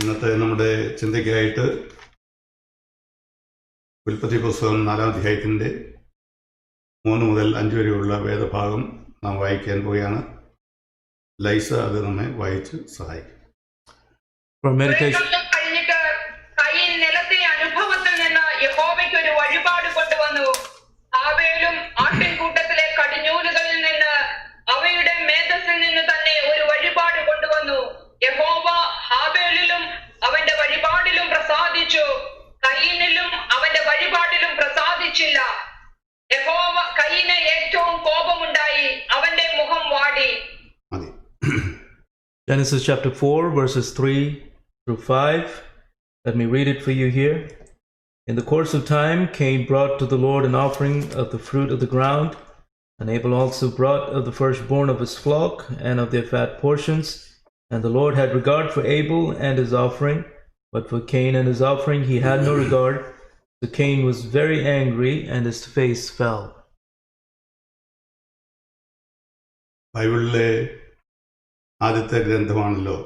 ഇന്നത്തെ നമ്മുടെ ചിന്തയ്ക്കായിട്ട് ഉൽപ്പത്തി പുസ്തകം 4-ാം അധ്യായത്തിൻ്റെ 3 മുതൽ 5 വരെയുള്ള വേദഭാഗം നാം വായിക്കാൻ പോവുകയാണ്. ലൈസ അത് നമ്മെ വായിച്ച് സഹായിക്കും. കഴിഞ്ഞിട്ട് കയീൻ നിലത്തെ അനുഭവത്തിൽ നിന്ന് യഹോവയ്ക്ക് ഒരു വഴിപാട് കൊണ്ടുവന്നു. ആബേലും ആട്ടിൻകൂട്ടത്തിലെ കടിഞ്ഞൂലുകളിൽ നിന്ന് അവയുടെ മേധസ്സിൽ നിന്ന് തന്നെ ഒരു വഴിപാട് കൊണ്ടുവന്നു. യഹോവ ഹാബേലിലും അവന്റെ വഴിപാടിലും പ്രസാദിച്ചു, കയീനിലും അവന്റെ വഴിപാടിലും പ്രസാദിച്ചില്ല. യഹോവ കയീന് ഏറ്റവും കോപമുണ്ടായി, അവന്റെ മുഖം വാടി. Genesis chapter 4 verses 3 through 5. Let me read it for you here. In the course of time, Cain brought to the Lord an offering of the fruit of the ground, and Abel also brought of the firstborn of his flock and of their fat portions. And the Lord had regard for Abel and his offering, but for Cain and his offering he had no regard. So Cain was very angry, and his face fell. ബൈബിളിലെ ആദ്യത്തെ ഗ്രന്ഥമാണല്ലോ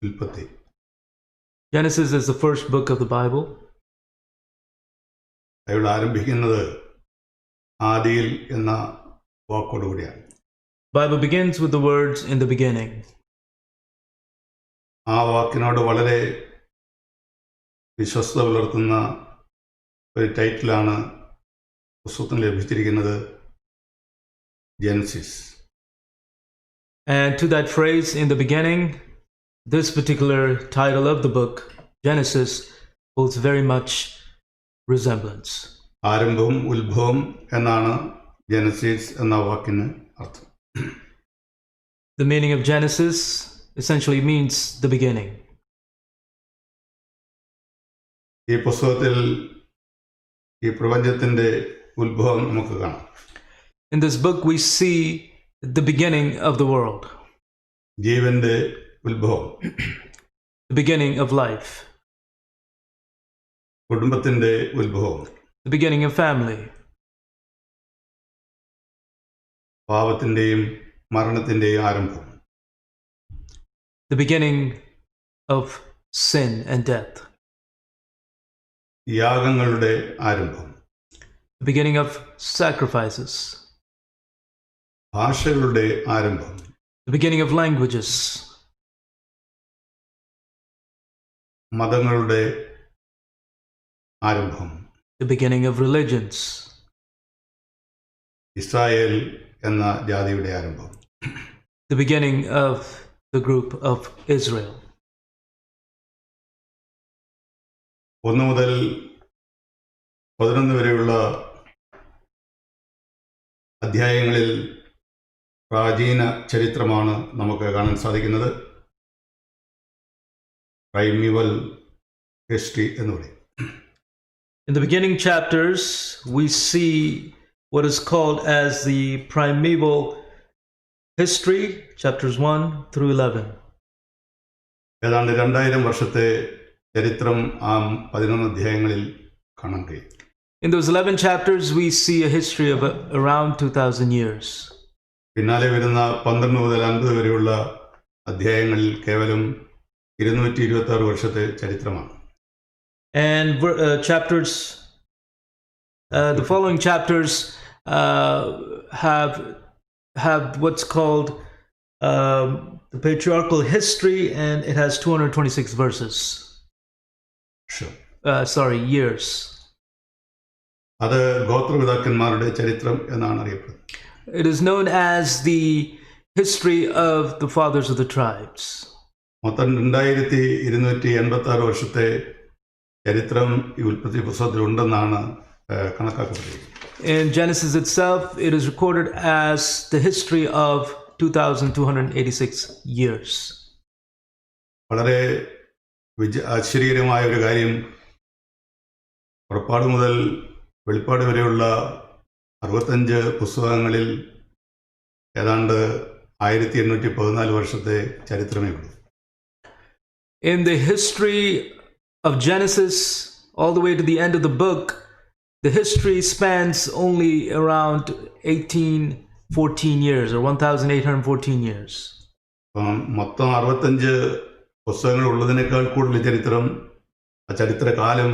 ഉൽപ്പത്തി. Genesis is the first book of the Bible. Bible ആരംഭിക്കുന്നത് ആദിയിൽ എന്ന വാക്കോടുകൂടിയാണ്. Bible begins with the words in the beginning. ആ വാക്കിനോട് വളരെ വിശ്വസ്ത പുലർത്തുന്ന ഒരു ടൈറ്റിലാണ് പുസ്തകത്തിന് ലഭിച്ചിരിക്കുന്നത്, Genesis. And to that phrase in the beginning, this particular title of the book, Genesis, holds very much resemblance. ആരംഭവും ഉത്ഭവം എന്നാണ് ജെനസിസ് എന്ന വാക്കിന് അർത്ഥം. The meaning of Genesis essentially means the beginning. ഈ പുസ്തകത്തിൽ ഈ പ്രപഞ്ചത്തിൻ്റെ ഉത്ഭവം നമുക്ക് കാണാം. In this book we see the beginning of the world, ജീവന്റെ ഉത്ഭവം, the beginning of life, കുടുംബത്തിന്റെ ഉത്ഭവം, the beginning of family, പാപത്തിന്റെയും മരണത്തിന്റെയും ആരംഭം, the beginning of sin and death, യാഗങ്ങളുടെ ആരംഭം, the beginning of sacrifices, ഭാഷകളുടെ ആരംഭം, the beginning of languages, മതങ്ങളുടെ ആരംഭം, the beginning of religions, Israel എന്ന ജാതിയുടെ ആരംഭം, the beginning of the group of Israel. 1 മുതൽ 11 വരെയുള്ള അധ്യായങ്ങളിൽ പ്രാചീന ചരിത്രമാണ് നമുക്ക് കാണാൻ സാധിക്കുന്നത്. പ്രൈമിവൽ ഹിസ്റ്ററി എന്ന് പറയും. In the beginning chapters, we see what is called as the primeval history, chapters 1 through 11. ഏതാണ്ട് 2000 വർഷത്തെ ചരിത്രം ആ 11 അധ്യായങ്ങളിൽ കാണാൻ കഴിയും. In those 11 chapters, we see a history of around 2000 years. പിന്നാലെ വരുന്ന 12 മുതൽ 50 വരെയുള്ള അധ്യായങ്ങളിൽ കേവലം 226 വർഷത്തെ ചരിത്രമാണ്. And the following chapters have what's called the patriarchal history, and it has 226 verses. Years. അത് ഗോത്രപിതാക്കന്മാരുടെ ചരിത്രം എന്നാണ് അറിയപ്പെടുന്നത്. It is known as the history of the fathers of the tribes. മൊത്തം 2286 വർഷത്തെ ചരിത്രം ഈ ഉൽപ്പത്തി പുസ്തകത്തിൽ ഉണ്ടെന്നാണ് കണക്കാക്കപ്പെടുന്നത്. In Genesis itself, it is recorded as the history of 2286 years. വളരെ ആശ്ചര്യകരമായ ഒരു കാര്യം, പുറപ്പാട് മുതൽ വെളിപ്പാട് വരെയുള്ള 65 പുസ്തകങ്ങളിൽ ഏതാണ്ട് 1814 വർഷത്തെ ചരിത്രമേ ഉള്ളൂ. In the history of Genesis, all the way to the end of the book, the history spans only around 1814 years or 1814 years. മൊത്തം 65 പുസ്തകങ്ങൾ ഉള്ളതിനേക്കാൾ കൂടുതൽ ചരിത്രം ആ ചരിത്രകാലം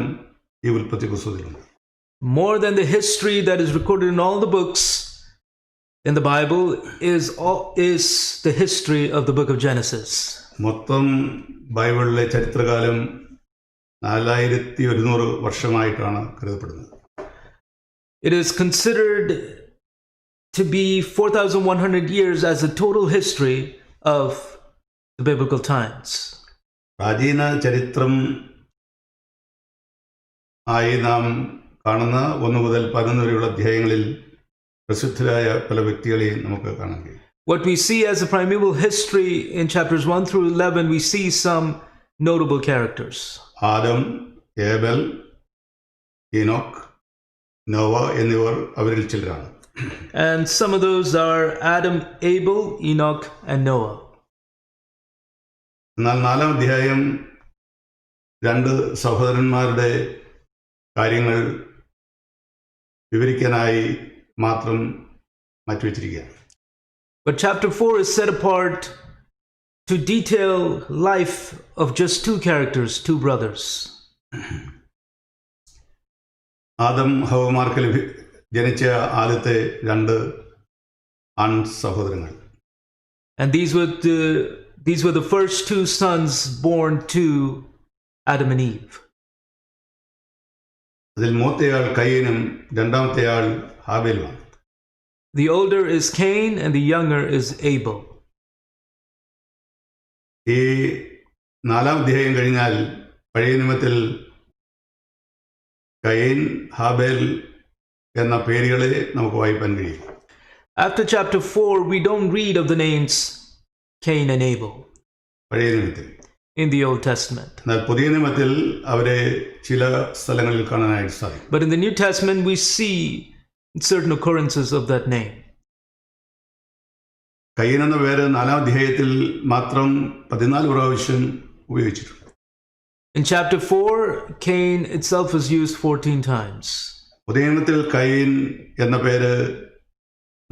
ഈ ഉൽപ്പത്തി പുസ്തകത്തിലുണ്ട്. More than the history that is recorded in all the books in the Bible is the history of the book of Genesis. മൊത്തം ബൈബിളിലെ ചരിത്രകാലം 4100 വർഷമായിട്ടാണ് കരുതപ്പെടുന്നത്. It is considered to be 4,100 years as the total history of the biblical times. പ്രാചീന ചരിത്രം ആയി നാം കാണുന്ന 1 മുതൽ 11 വരെയുള്ള അധ്യായങ്ങളിൽ പ്രസിദ്ധരായ പല വ്യക്തികളെയും നമുക്ക് കാണാൻ കഴിയും. What we see as a primeval history in chapters 1 through 11, we see some notable characters. Adam, Abel, Enoch, Noah എന്നിവർ അവരിൽ ചിലരാണ്. And some of those are Adam, Abel, Enoch, and Noah. എന്നാൽ 4-ാം അധ്യായം 2 സഹോദരന്മാരുടെ കാര്യങ്ങൾ വിവരിക്കാനായി മാത്രം മാറ്റിവെച്ചിരിക്കുകയാണ്. But chapter 4 is set apart to detail life of just 2 characters, 2 brothers. Adam ഹവ്വമാർക്ക് ജനിച്ച ആദ്യത്തെ 2 ആൺ സഹോദരങ്ങൾ. And these were the first 2 sons born to Adam and Eve. അതിൽ മൂത്തയാൾ കയീനും രണ്ടാമത്തെയാൾ ഹാബേലുമാണ്. The older is Cain and the younger is Abel. ഈ 4-ാം അധ്യായം കഴിഞ്ഞാൽ പഴയ നിയമത്തിൽ കയീൻ, ഹാബേൽ എന്ന പേരുകളെ നമുക്ക് വായിക്കാൻ കഴിയും. After chapter 4, we don't read of the names Cain and Abel പഴയ നിയമത്തിൽ. in the Old Testament. എന്നാൽ പുതിയ നിയമത്തിൽ അവരെ ചില സ്ഥലങ്ങളിൽ കാണാനായിട്ട് സാധിക്കും. But in the New Testament, we see certain occurrences of that name. കയീൻ എന്ന പേര് 4-ാം അധ്യായത്തിൽ മാത്രം 14 പ്രാവശ്യം ഉപയോഗിച്ചിട്ടുണ്ട്. In chapter 4, Cain itself is used 14 times. പുതിയ നിയമത്തിൽ കയീൻ എന്ന പേര്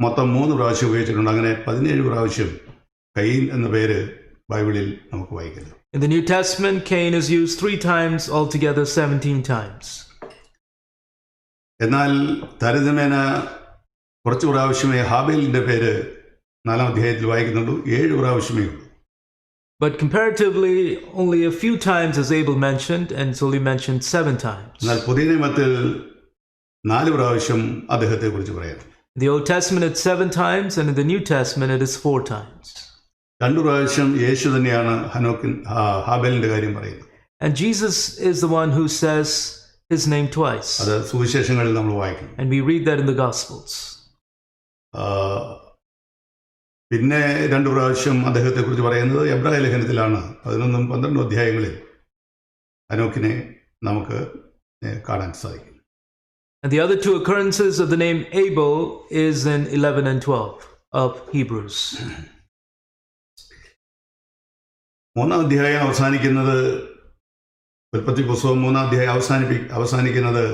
മൊത്തം 3 പ്രാവശ്യം ഉപയോഗിച്ചിട്ടുണ്ട്. അങ്ങനെ 17 പ്രാവശ്യം കയീൻ എന്ന പേര് ബൈബിളിൽ നമുക്ക് വായിക്കുന്നു. In the New Testament, Cain is used 3 times, altogether 17 times. എന്നാൽ താരതമ്യേന കുറച്ച് പ്രാവശ്യമേ ഹാബേലിൻ്റെ പേര് 4-ാം അധ്യായത്തിൽ വായിക്കുന്നുള്ളൂ. 7 പ്രാവശ്യമേ ഉള്ളൂ. But comparatively, only a few times is Abel mentioned, and it's only mentioned 7 times. എന്നാൽ പുതിയ നിയമത്തിൽ 4 പ്രാവശ്യം അദ്ദേഹത്തെക്കുറിച്ച് പറയാം. In the Old Testament, it's 7 times, and in the New Testament, it is 4 times. 2 പ്രാവശ്യം യേശു തന്നെയാണ് ഹാബേലിൻ്റെ കാര്യം പറയുന്നത്. And Jesus is the one who says his name twice. അത് സുവിശേഷങ്ങളിൽ നമ്മൾ വായിക്കും. And we read that in the Gospels. പിന്നെ 2 പ്രാവശ്യം അദ്ദേഹത്തെക്കുറിച്ച് പറയുന്നത് എബ്രായ ലേഖനത്തിലാണ്. 11-12 അധ്യായങ്ങളിൽ ഹനോക്കിനെ നമുക്ക് കാണാൻ സാധിക്കും. And the other 2 occurrences of the name Abel is in 11 and 12 of Hebrews. 3-ാം അധ്യായം അവസാനിക്കുന്നത്, ഉൽപ്പത്തി പുസ്തകം 3-ാം അധ്യായം അവസാനിക്കുന്നത്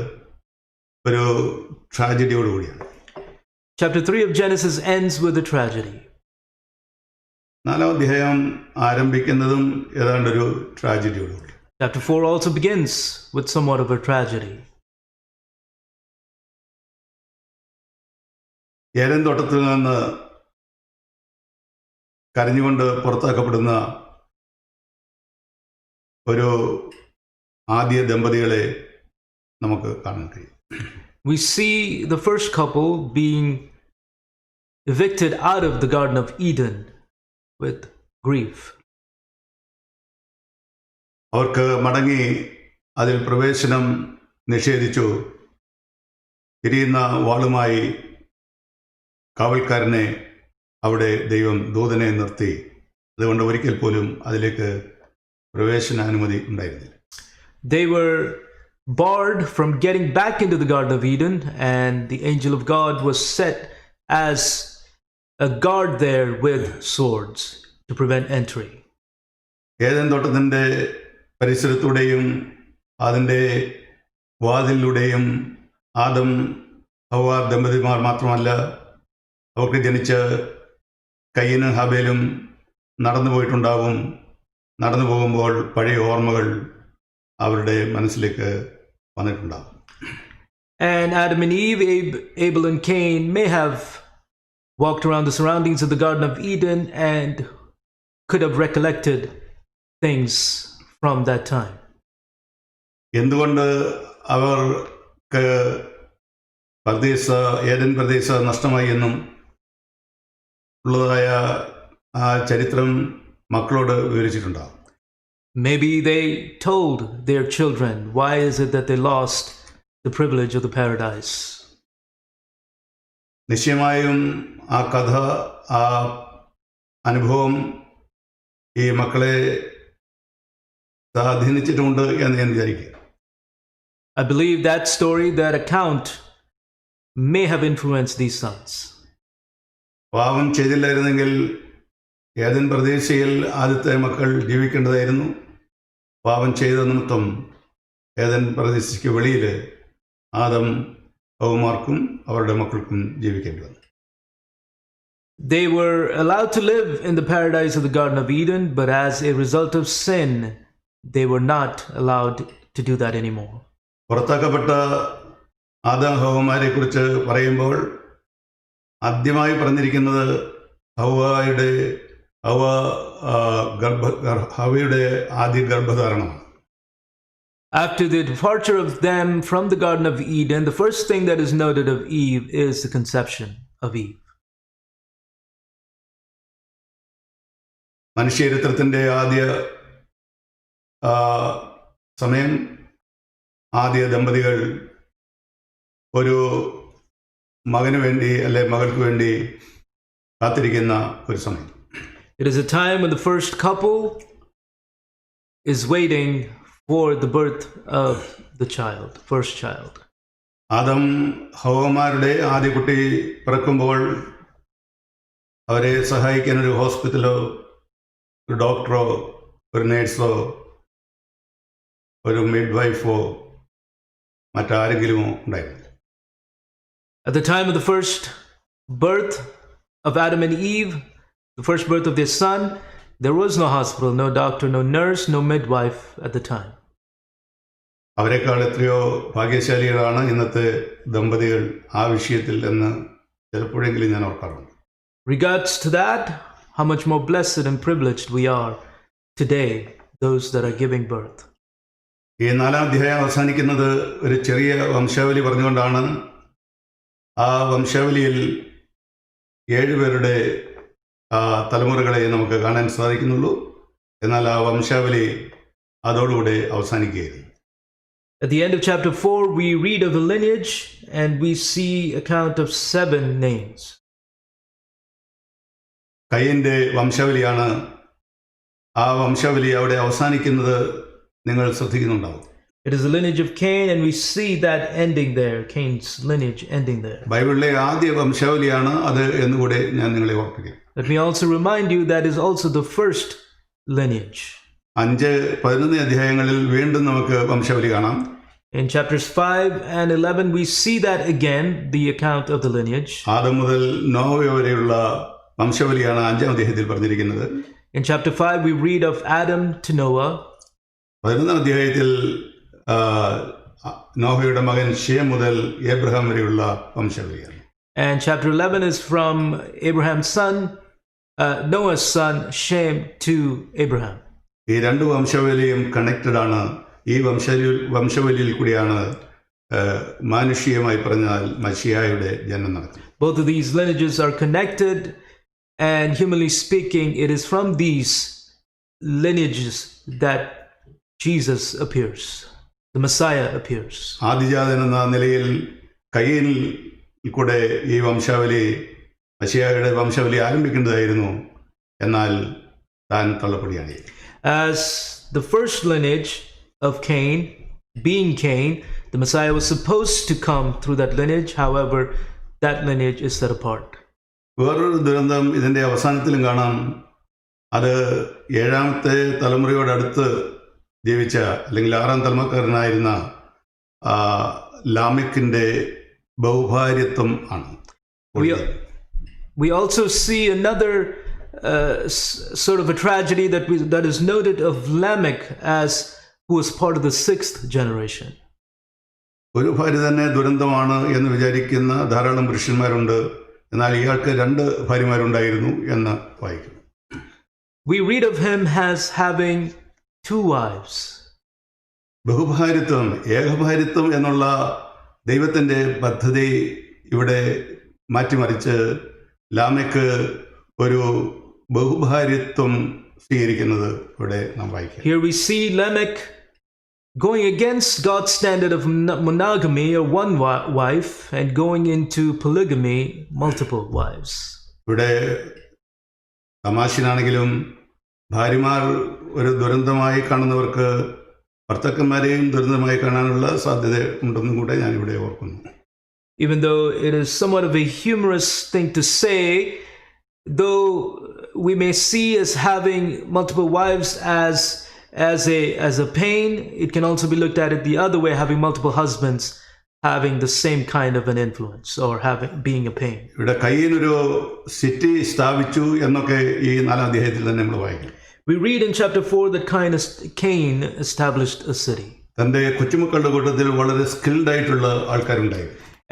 ഒരു ട്രാജഡിയോടുകൂടിയാണ്. Chapter 3 of Genesis ends with a tragedy. 4-ാം അധ്യായം ആരംഭിക്കുന്നതും ഏതാണ്ടൊരു ട്രാജഡിയോടുകൂടി. Chapter 4 also begins with somewhat of a tragedy. Eden തോട്ടത്തിൽ നിന്ന് കരഞ്ഞുകൊണ്ട് പുറത്താക്കപ്പെടുന്ന ഒരു ആദ്യ ദമ്പതികളെ നമുക്ക് കാണാൻ കഴിയും. We see the first couple being evicted out of the Garden of Eden with grief. അവർക്ക് മടങ്ങി അതിൽ പ്രവേശനം നിഷേധിച്ചു. തിരിയുന്ന വാളുമായി കാവൽക്കാരനെ അവിടെ ദൈവം ദൂതനെ നിർത്തി. അതുകൊണ്ട് ഒരിക്കൽ പോലും അതിലേക്ക് പ്രവേശനാനുമതി ഉണ്ടായിരുന്നില്ല. They were barred from getting back into the Garden of Eden, and the angel of God was set as a guard there with swords to prevent entry. Eden തോട്ടത്തിൻ്റെ പരിസരത്തൂടെയും അതിൻ്റെ വാതിലൂടെയും ആദം ഹവ്വ ദമ്പതിമാർ മാത്രമല്ല, അവർക്ക് ജനിച്ച കയീനും ഹാബേലും നടന്നു പോയിട്ടുണ്ടാവും. നടന്നു പോകുമ്പോൾ പഴയ ഓർമ്മകൾ അവരുടെ മനസ്സിലേക്ക് വന്നിട്ടുണ്ടാകും. And Adam and Eve, Abel and Cain may have walked around the surroundings of the Garden of Eden and could have recollected things from that time. എന്തുകൊണ്ട് അവർക്ക് ഏദൻ പ്രദേശ നഷ്ടമായി എന്നും ഉള്ളതായ ആ ചരിത്രം മക്കളോട് വിവരിച്ചിട്ടുണ്ടാകും. Maybe they told their children, why is it that they lost the privilege of the paradise? നിശ്ചയമായും ആ കഥ, ആ അനുഭവം ഈ മക്കളെ സ്വാധീനിച്ചിട്ടുണ്ട് എന്ന് ഞാൻ വിചാരിക്കുക. I believe that story, that account, may have influenced these sons. പാപം ചെയ്തില്ലായിരുന്നെങ്കിൽ ഏദൻ പ്രദേശയിൽ ആദ്യത്തെ മക്കൾ ജീവിക്കേണ്ടതായിരുന്നു. പാപം ചെയ്ത നിമിത്തം ഏദൻ പ്രദേശിക്ക് വെളിയിൽ ആദം ഹവ്വാമാർക്കും അവരുടെ മക്കൾക്കും ജീവിക്കേണ്ടി വന്നു. They were allowed to live in the paradise of the Garden of Eden, but as a result of sin, they were not allowed to do that anymore. പുറത്താക്കപ്പെട്ട Adam ഹവ്വാമാരെ കുറിച്ച് പറയുമ്പോൾ ആദ്യമായി പറഞ്ഞിരിക്കുന്നത് ഹവ്വയുടെ ആദ്യ ഗർഭധാരണമാണ്. After the departure of them from the Garden of Eden, the first thing that is noted of Eve is the conception of Eve. മനുഷ്യചരിത്രത്തിൻ്റെ ആദ്യ സമയം, ആദ്യ ദമ്പതികൾ ഒരു മകന് വേണ്ടി അല്ലെ മകൾക്ക് വേണ്ടി കാത്തിരിക്കുന്ന ഒരു സമയം. It is a time when the first couple is waiting for the birth of the child, first child. Adam ഹവ്വാമാരുടെ ആദ്യ കുട്ടി പിറക്കുമ്പോൾ അവരെ സഹായിക്കാൻ ഒരു ഹോസ്പിറ്റലോ ഒരു ഡോക്ടറോ ഒരു നേഴ്സോ ഒരു മിഡ് വൈഫോ മറ്റാരെങ്കിലുമോ ഉണ്ടായിരുന്നു. At the time of the first birth of Adam and Eve, the first birth of their son, there was no hospital, no doctor, no nurse, no midwife at the time. അവരെക്കാൾ എത്രയോ ഭാഗ്യശാലികളാണ് ഇന്നത്തെ ദമ്പതികൾ ആ വിഷയത്തിൽ എന്ന് ചിലപ്പോഴെങ്കിലും ഞാൻ ഓർക്കാറുണ്ട്. Regards to that, how much more blessed and privileged we are today, those that are giving birth. ഈ 4-ാം അധ്യായം അവസാനിക്കുന്നത് ഒരു ചെറിയ വംശാവലി പറഞ്ഞുകൊണ്ടാണ്. ആ വംശാവലിയിൽ 7 പേരുടെ തലമുറകളെ നമുക്ക് കാണാൻ സാധിക്കുന്നുള്ളൂ. എന്നാൽ ആ വംശാവലി അതോടുകൂടെ അവസാനിക്കുകയായിരുന്നു. At the end of chapter 4, we read of the lineage and we see account of 7 names. കയീന്റെ വംശാവലിയാണ്. ആ വംശാവലി അവിടെ അവസാനിക്കുന്നത് നിങ്ങൾ ശ്രദ്ധിക്കുന്നുണ്ടാവും. It is the lineage of Cain, and we see that ending there, Cain's lineage ending there. ബൈബിളിലെ ആദ്യ വംശാവലിയാണ് അത് എന്നുകൂടെ ഞാൻ നിങ്ങളെ ഓർപ്പിക്കും. Let me also remind you that is also the first lineage. 5-11 അധ്യായങ്ങളിൽ വീണ്ടും നമുക്ക് വംശാവലി കാണാം. In chapters 5 and 11, we see that again, the account of the lineage. Adam മുതൽ നോഹ വരെയുള്ള വംശാവലിയാണ് 5-ാം അധ്യായത്തിൽ പറഞ്ഞിരിക്കുന്നത്. In chapter 5, we read of Adam to Noah. 11-ാം അധ്യായത്തിൽ നോഹയുടെ മകൻ ശേം മുതൽ ഏബ്രഹാം വരെയുള്ള വംശാവലിയാണ്. And chapter 11 is from Abraham's son, Noah's son, Shem to Abraham. ഈ 2 വംശാവലിയും കണക്റ്റഡ് ആണ്. ഈ വംശാവലിയിൽ കൂടിയാണ് മാനുഷികമായി പറഞ്ഞാൽ മശിഹായുടെ ജനനം നടക്കുന്നത്. Both of these lineages are connected, and humanly speaking, it is from these lineages that Jesus appears, the Messiah appears. ആദിജാതൻ എന്ന നിലയിൽ കയീനിൽ കൂടെ ഈ വംശാവലി മശിഹായുടെ വംശാവലി ആരംഭിക്കേണ്ടതായിരുന്നു. എന്നാൽ താൻ തള്ളപ്പെടുകയാണ്. As the first lineage of Cain, being Cain, the Messiah was supposed to come through that lineage. However, that lineage is set apart. വേറൊരു ദുരന്തം ഇതിൻ്റെ അവസാനത്തിലും കാണാം. അത് 7-ാമത്തെ തലമുറയോടടുത്ത് ജീവിച്ച അല്ലെങ്കിൽ 6-ാം തലമുറക്കാരനായിരുന്ന ലാമെക്കിൻ്റെ ബഹുഭാര്യത്വം ആണ്. We also see another sort of a tragedy that is noted of Lamech as who was part of the 6th generation. ഒരു ഭാര്യ തന്നെ ദുരന്തമാണ് എന്ന് വിചാരിക്കുന്ന ധാരാളം പുരുഷന്മാരുണ്ട്. എന്നാൽ ഇയാൾക്ക് 2 ഭാര്യമാരുണ്ടായിരുന്നു എന്ന് വായിക്കും. We read of him as having 2 wives. ബഹുഭാര്യത്വം, ഏകഭാര്യത്വം എന്നുള്ള ദൈവത്തിൻ്റെ പദ്ധതി ഇവിടെ മാറ്റിമറിച്ച് ലാമെക്ക് ഒരു ബഹുഭാര്യത്വം സ്വീകരിക്കുന്നത് ഇവിടെ നാം വായിക്കാം. Here we see Lamech going against God's standard of monogamy, or one wife, and going into polygamy, multiple wives. ഇവിടെ തമാശനാണെങ്കിലും ഭാര്യമാർ ഒരു ദുരന്തമായി കാണുന്നവർക്ക് ഭർത്താക്കന്മാരെയും ദുരന്തമായി കാണാനുള്ള സാധ്യത ഉണ്ടെന്നും കൂടെ ഞാനിവിടെ ഓർക്കുന്നു. Even though it is somewhat of a humorous thing to say, though we may see as having multiple wives as a pain, it can also be looked at it the other way, having multiple husbands having the same kind of an influence or being a pain. ഇവിടെ കയ്യിൻ ഒരു city സ്ഥാപിച്ചു എന്നൊക്കെ ഈ 4-ാം അധ്യായത്തിൽ തന്നെ നമ്മൾ വായിക്കും. We read in chapter 4 that Cain established a city. തന്റെ കൊച്ചുമക്കളുടെ കൂട്ടത്തിൽ വളരെ സ്കിൽഡ് ആയിട്ടുള്ള ആൾക്കാരുണ്ടായി.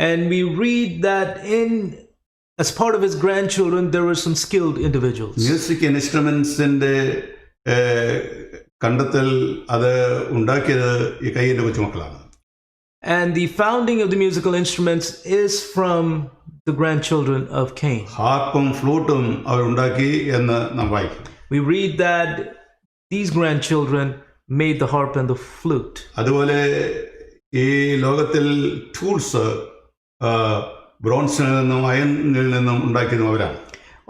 And we read that as part of his grandchildren there were some skilled individuals. Music ഇൻസ്ട്രുമെന്റ്സിന്റെ കണ്ടെത്തൽ അത് ഉണ്ടാക്കിയത് ഈ കയ്യിന്റെ കൊച്ചുമക്കളാണ്. And the founding of the musical instruments is from the grandchildren of Cain. ഹാർപ്പും ഫ്ലൂട്ടും അവർ ഉണ്ടാക്കി എന്ന് നാം വായിക്കും. We read that these grandchildren made the harp and the flute. അതുപോലെ ഈ ലോകത്തിൽ ടൂൾസ് ബ്രോൺസിൽ നിന്നും അയണിൽ നിന്നും ഉണ്ടാക്കിയതും അവരാണ്.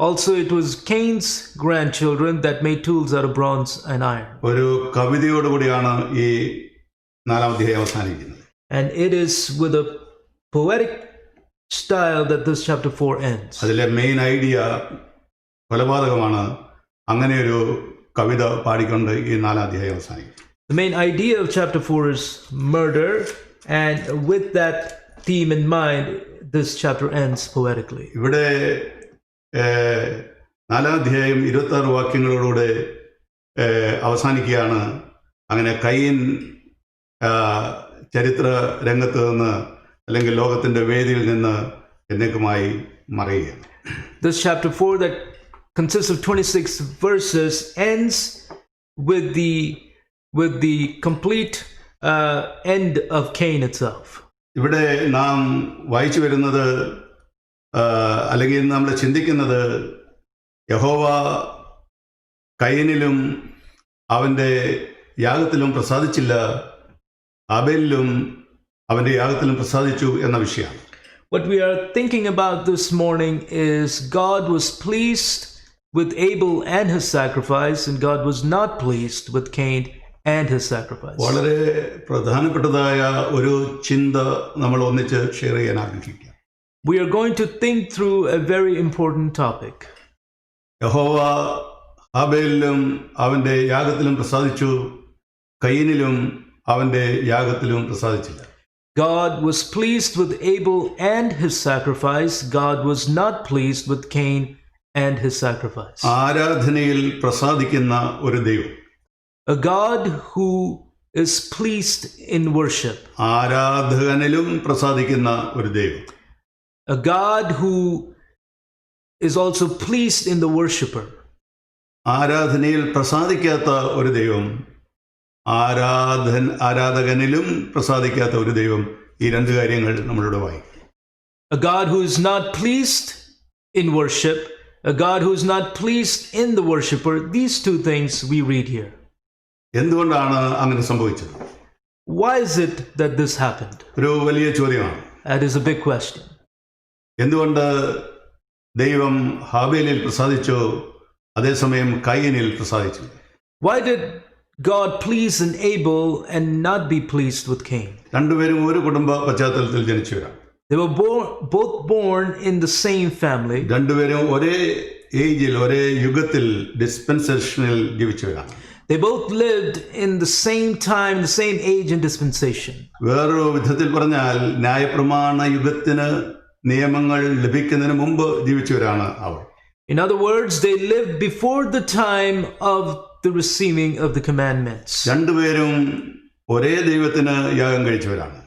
Also, it was Cain's grandchildren that made tools out of bronze and iron. ഒരു കവിതയോടുകൂടിയാണ് ഈ 4-ാം അധ്യായം അവസാനിക്കുന്നത്. And it is with a poetic style that this chapter 4 ends. അതിലെ മെയിൻ ഐഡിയ കൊലപാതകമാണ്. അങ്ങനെ ഒരു കവിത പാടിക്കൊണ്ട് ഈ 4-ാം അധ്യായം അവസാനിക്കും. The main idea of chapter 4 is murder, and with that theme in mind, this chapter ends poetically. ഇവിടെ 4-ാം അധ്യായം 26 വാക്യങ്ങളോടുകൂടെ അവസാനിക്കുകയാണ്. അങ്ങനെ കയ്യിൻ ചരിത്ര രംഗത്ത് നിന്ന് അല്ലെങ്കിൽ ലോകത്തിന്റെ വേദിയിൽ നിന്ന് എന്നേക്കുമായി മറയുകയാണ്. This chapter 4 that consists of 26 verses ends with the complete end of Cain itself. ഇവിടെ നാം വായിച്ചു വരുന്നത് അല്ലെങ്കിൽ നമ്മൾ ചിന്തിക്കുന്നത് യഹോവ കയ്യിനിലും അവൻ്റെ യാഗത്തിലും പ്രസാദിച്ചില്ല, ആബേലിലും അവൻ്റെ യാഗത്തിലും പ്രസാദിച്ചു എന്ന വിഷയമാണ്. What we are thinking about this morning is God was pleased with Abel and his sacrifice, and God was not pleased with Cain and his sacrifice. വളരെ പ്രധാനപ്പെട്ടതായ ഒരു ചിന്ത നമ്മൾ ഒന്നിച്ച് ഷെയർ ചെയ്യാൻ ആഗ്രഹിക്കുക. We are going to think through a very important topic. യഹോവ ആബേലിലും അവൻ്റെ യാഗത്തിലും പ്രസാദിച്ചു, കയ്യിനിലും അവൻ്റെ യാഗത്തിലും പ്രസാദിച്ചില്ല. God was pleased with Abel and his sacrifice. God was not pleased with Cain and his sacrifice. ആരാധനയിൽ പ്രസാദിക്കുന്ന ഒരു ദൈവം. A God who is pleased in worship. ആരാധകനിലും പ്രസാദിക്കുന്ന ഒരു ദൈവം. A God who is also pleased in the worshipper. ആരാധനയിൽ പ്രസാദിക്കാത്ത ഒരു ദൈവം, ആരാധകനിലും പ്രസാദിക്കാത്ത ഒരു ദൈവം. ഈ 2 കാര്യങ്ങൾ നമ്മളിവിടെ വായിക്കും. A God who is not pleased in worship, a God who is not pleased in the worshipper. These 2 things we read here. എന്തുകൊണ്ടാണ് അങ്ങനെ സംഭവിച്ചത്? Why is it that this happened? ഒരു വലിയ ചോദ്യമാണ്. That is a big question. എന്തുകൊണ്ട് ദൈവം ഹാബേലിൽ പ്രസാദിച്ചു, അതേസമയം കയ്യിനിൽ പ്രസാദിച്ചു? Why did God please in Abel and not be pleased with Cain? രണ്ടുപേരും ഒരു കുടുംബ പശ്ചാത്തലത്തിൽ ജനിച്ചവരാണ്. They were both born in the same family. രണ്ടുപേരും ഒരേ ഏജിൽ, ഒരേ യുഗത്തിൽ, ഡിസ്പെൻസേഷനിൽ ജീവിച്ചവരാണ്. They both lived in the same time, the same age and dispensation. വേറൊരു വിധത്തിൽ പറഞ്ഞാൽ ന്യായപ്രമാണ യുഗത്തിന് നിയമങ്ങൾ ലഭിക്കുന്നതിന് മുമ്പ് ജീവിച്ചവരാണ് അവർ. In other words, they lived before the time of the receiving of the commandments. രണ്ടുപേരും ഒരേ ദൈവത്തിന് യാഗം കഴിച്ചവരാണ്.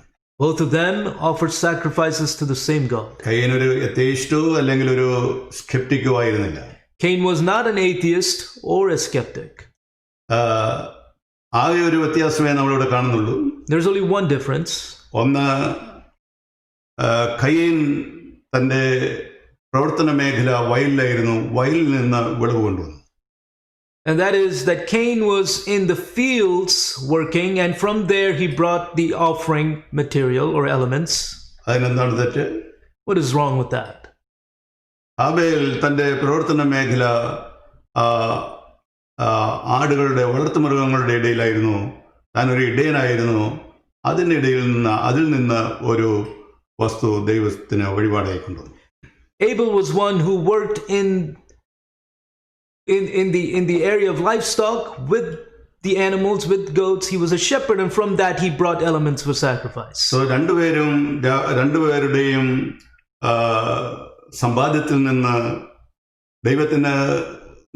Both of them offered sacrifices to the same God. കയ്യൻ ഒരു എത്തീസ്റ്റോ അല്ലെങ്കിൽ ഒരു സ്കെപ്റ്റിക്കോ ആയിരുന്നില്ല. Cain was not an atheist or a skeptic. ആകെ ഒരു വ്യത്യാസമേ നമ്മളിവിടെ കാണുന്നുള്ളൂ. There's only one difference. ഒന്ന്, കയ്യൻ തൻ്റെ പ്രവർത്തന മേഖല വയലിലായിരുന്നു, വയലിൽ നിന്ന് വിളവ് കൊണ്ടുവന്നു. And that is that Cain was in the fields working, and from there he brought the offering material or elements. അതിനെന്താണ് തെറ്റ്? What is wrong with that? Abel തൻ്റെ പ്രവർത്തന മേഖല ആടുകളുടെ വളർത്തുമൃഗങ്ങളുടെ ഇടയിലായിരുന്നു. താനൊരു ഇടയനായിരുന്നു. അതിൽ നിന്ന് ഒരു വസ്തു ദൈവത്തിന് വഴിപാടായി കൊണ്ടുവന്നു. Abel was one who worked in the area of livestock with the animals, with goats. He was a shepherd, and from that he brought elements for sacrifice. So രണ്ടുപേരുടെയും സമ്പാദ്യത്തിൽ നിന്ന് ദൈവത്തിന്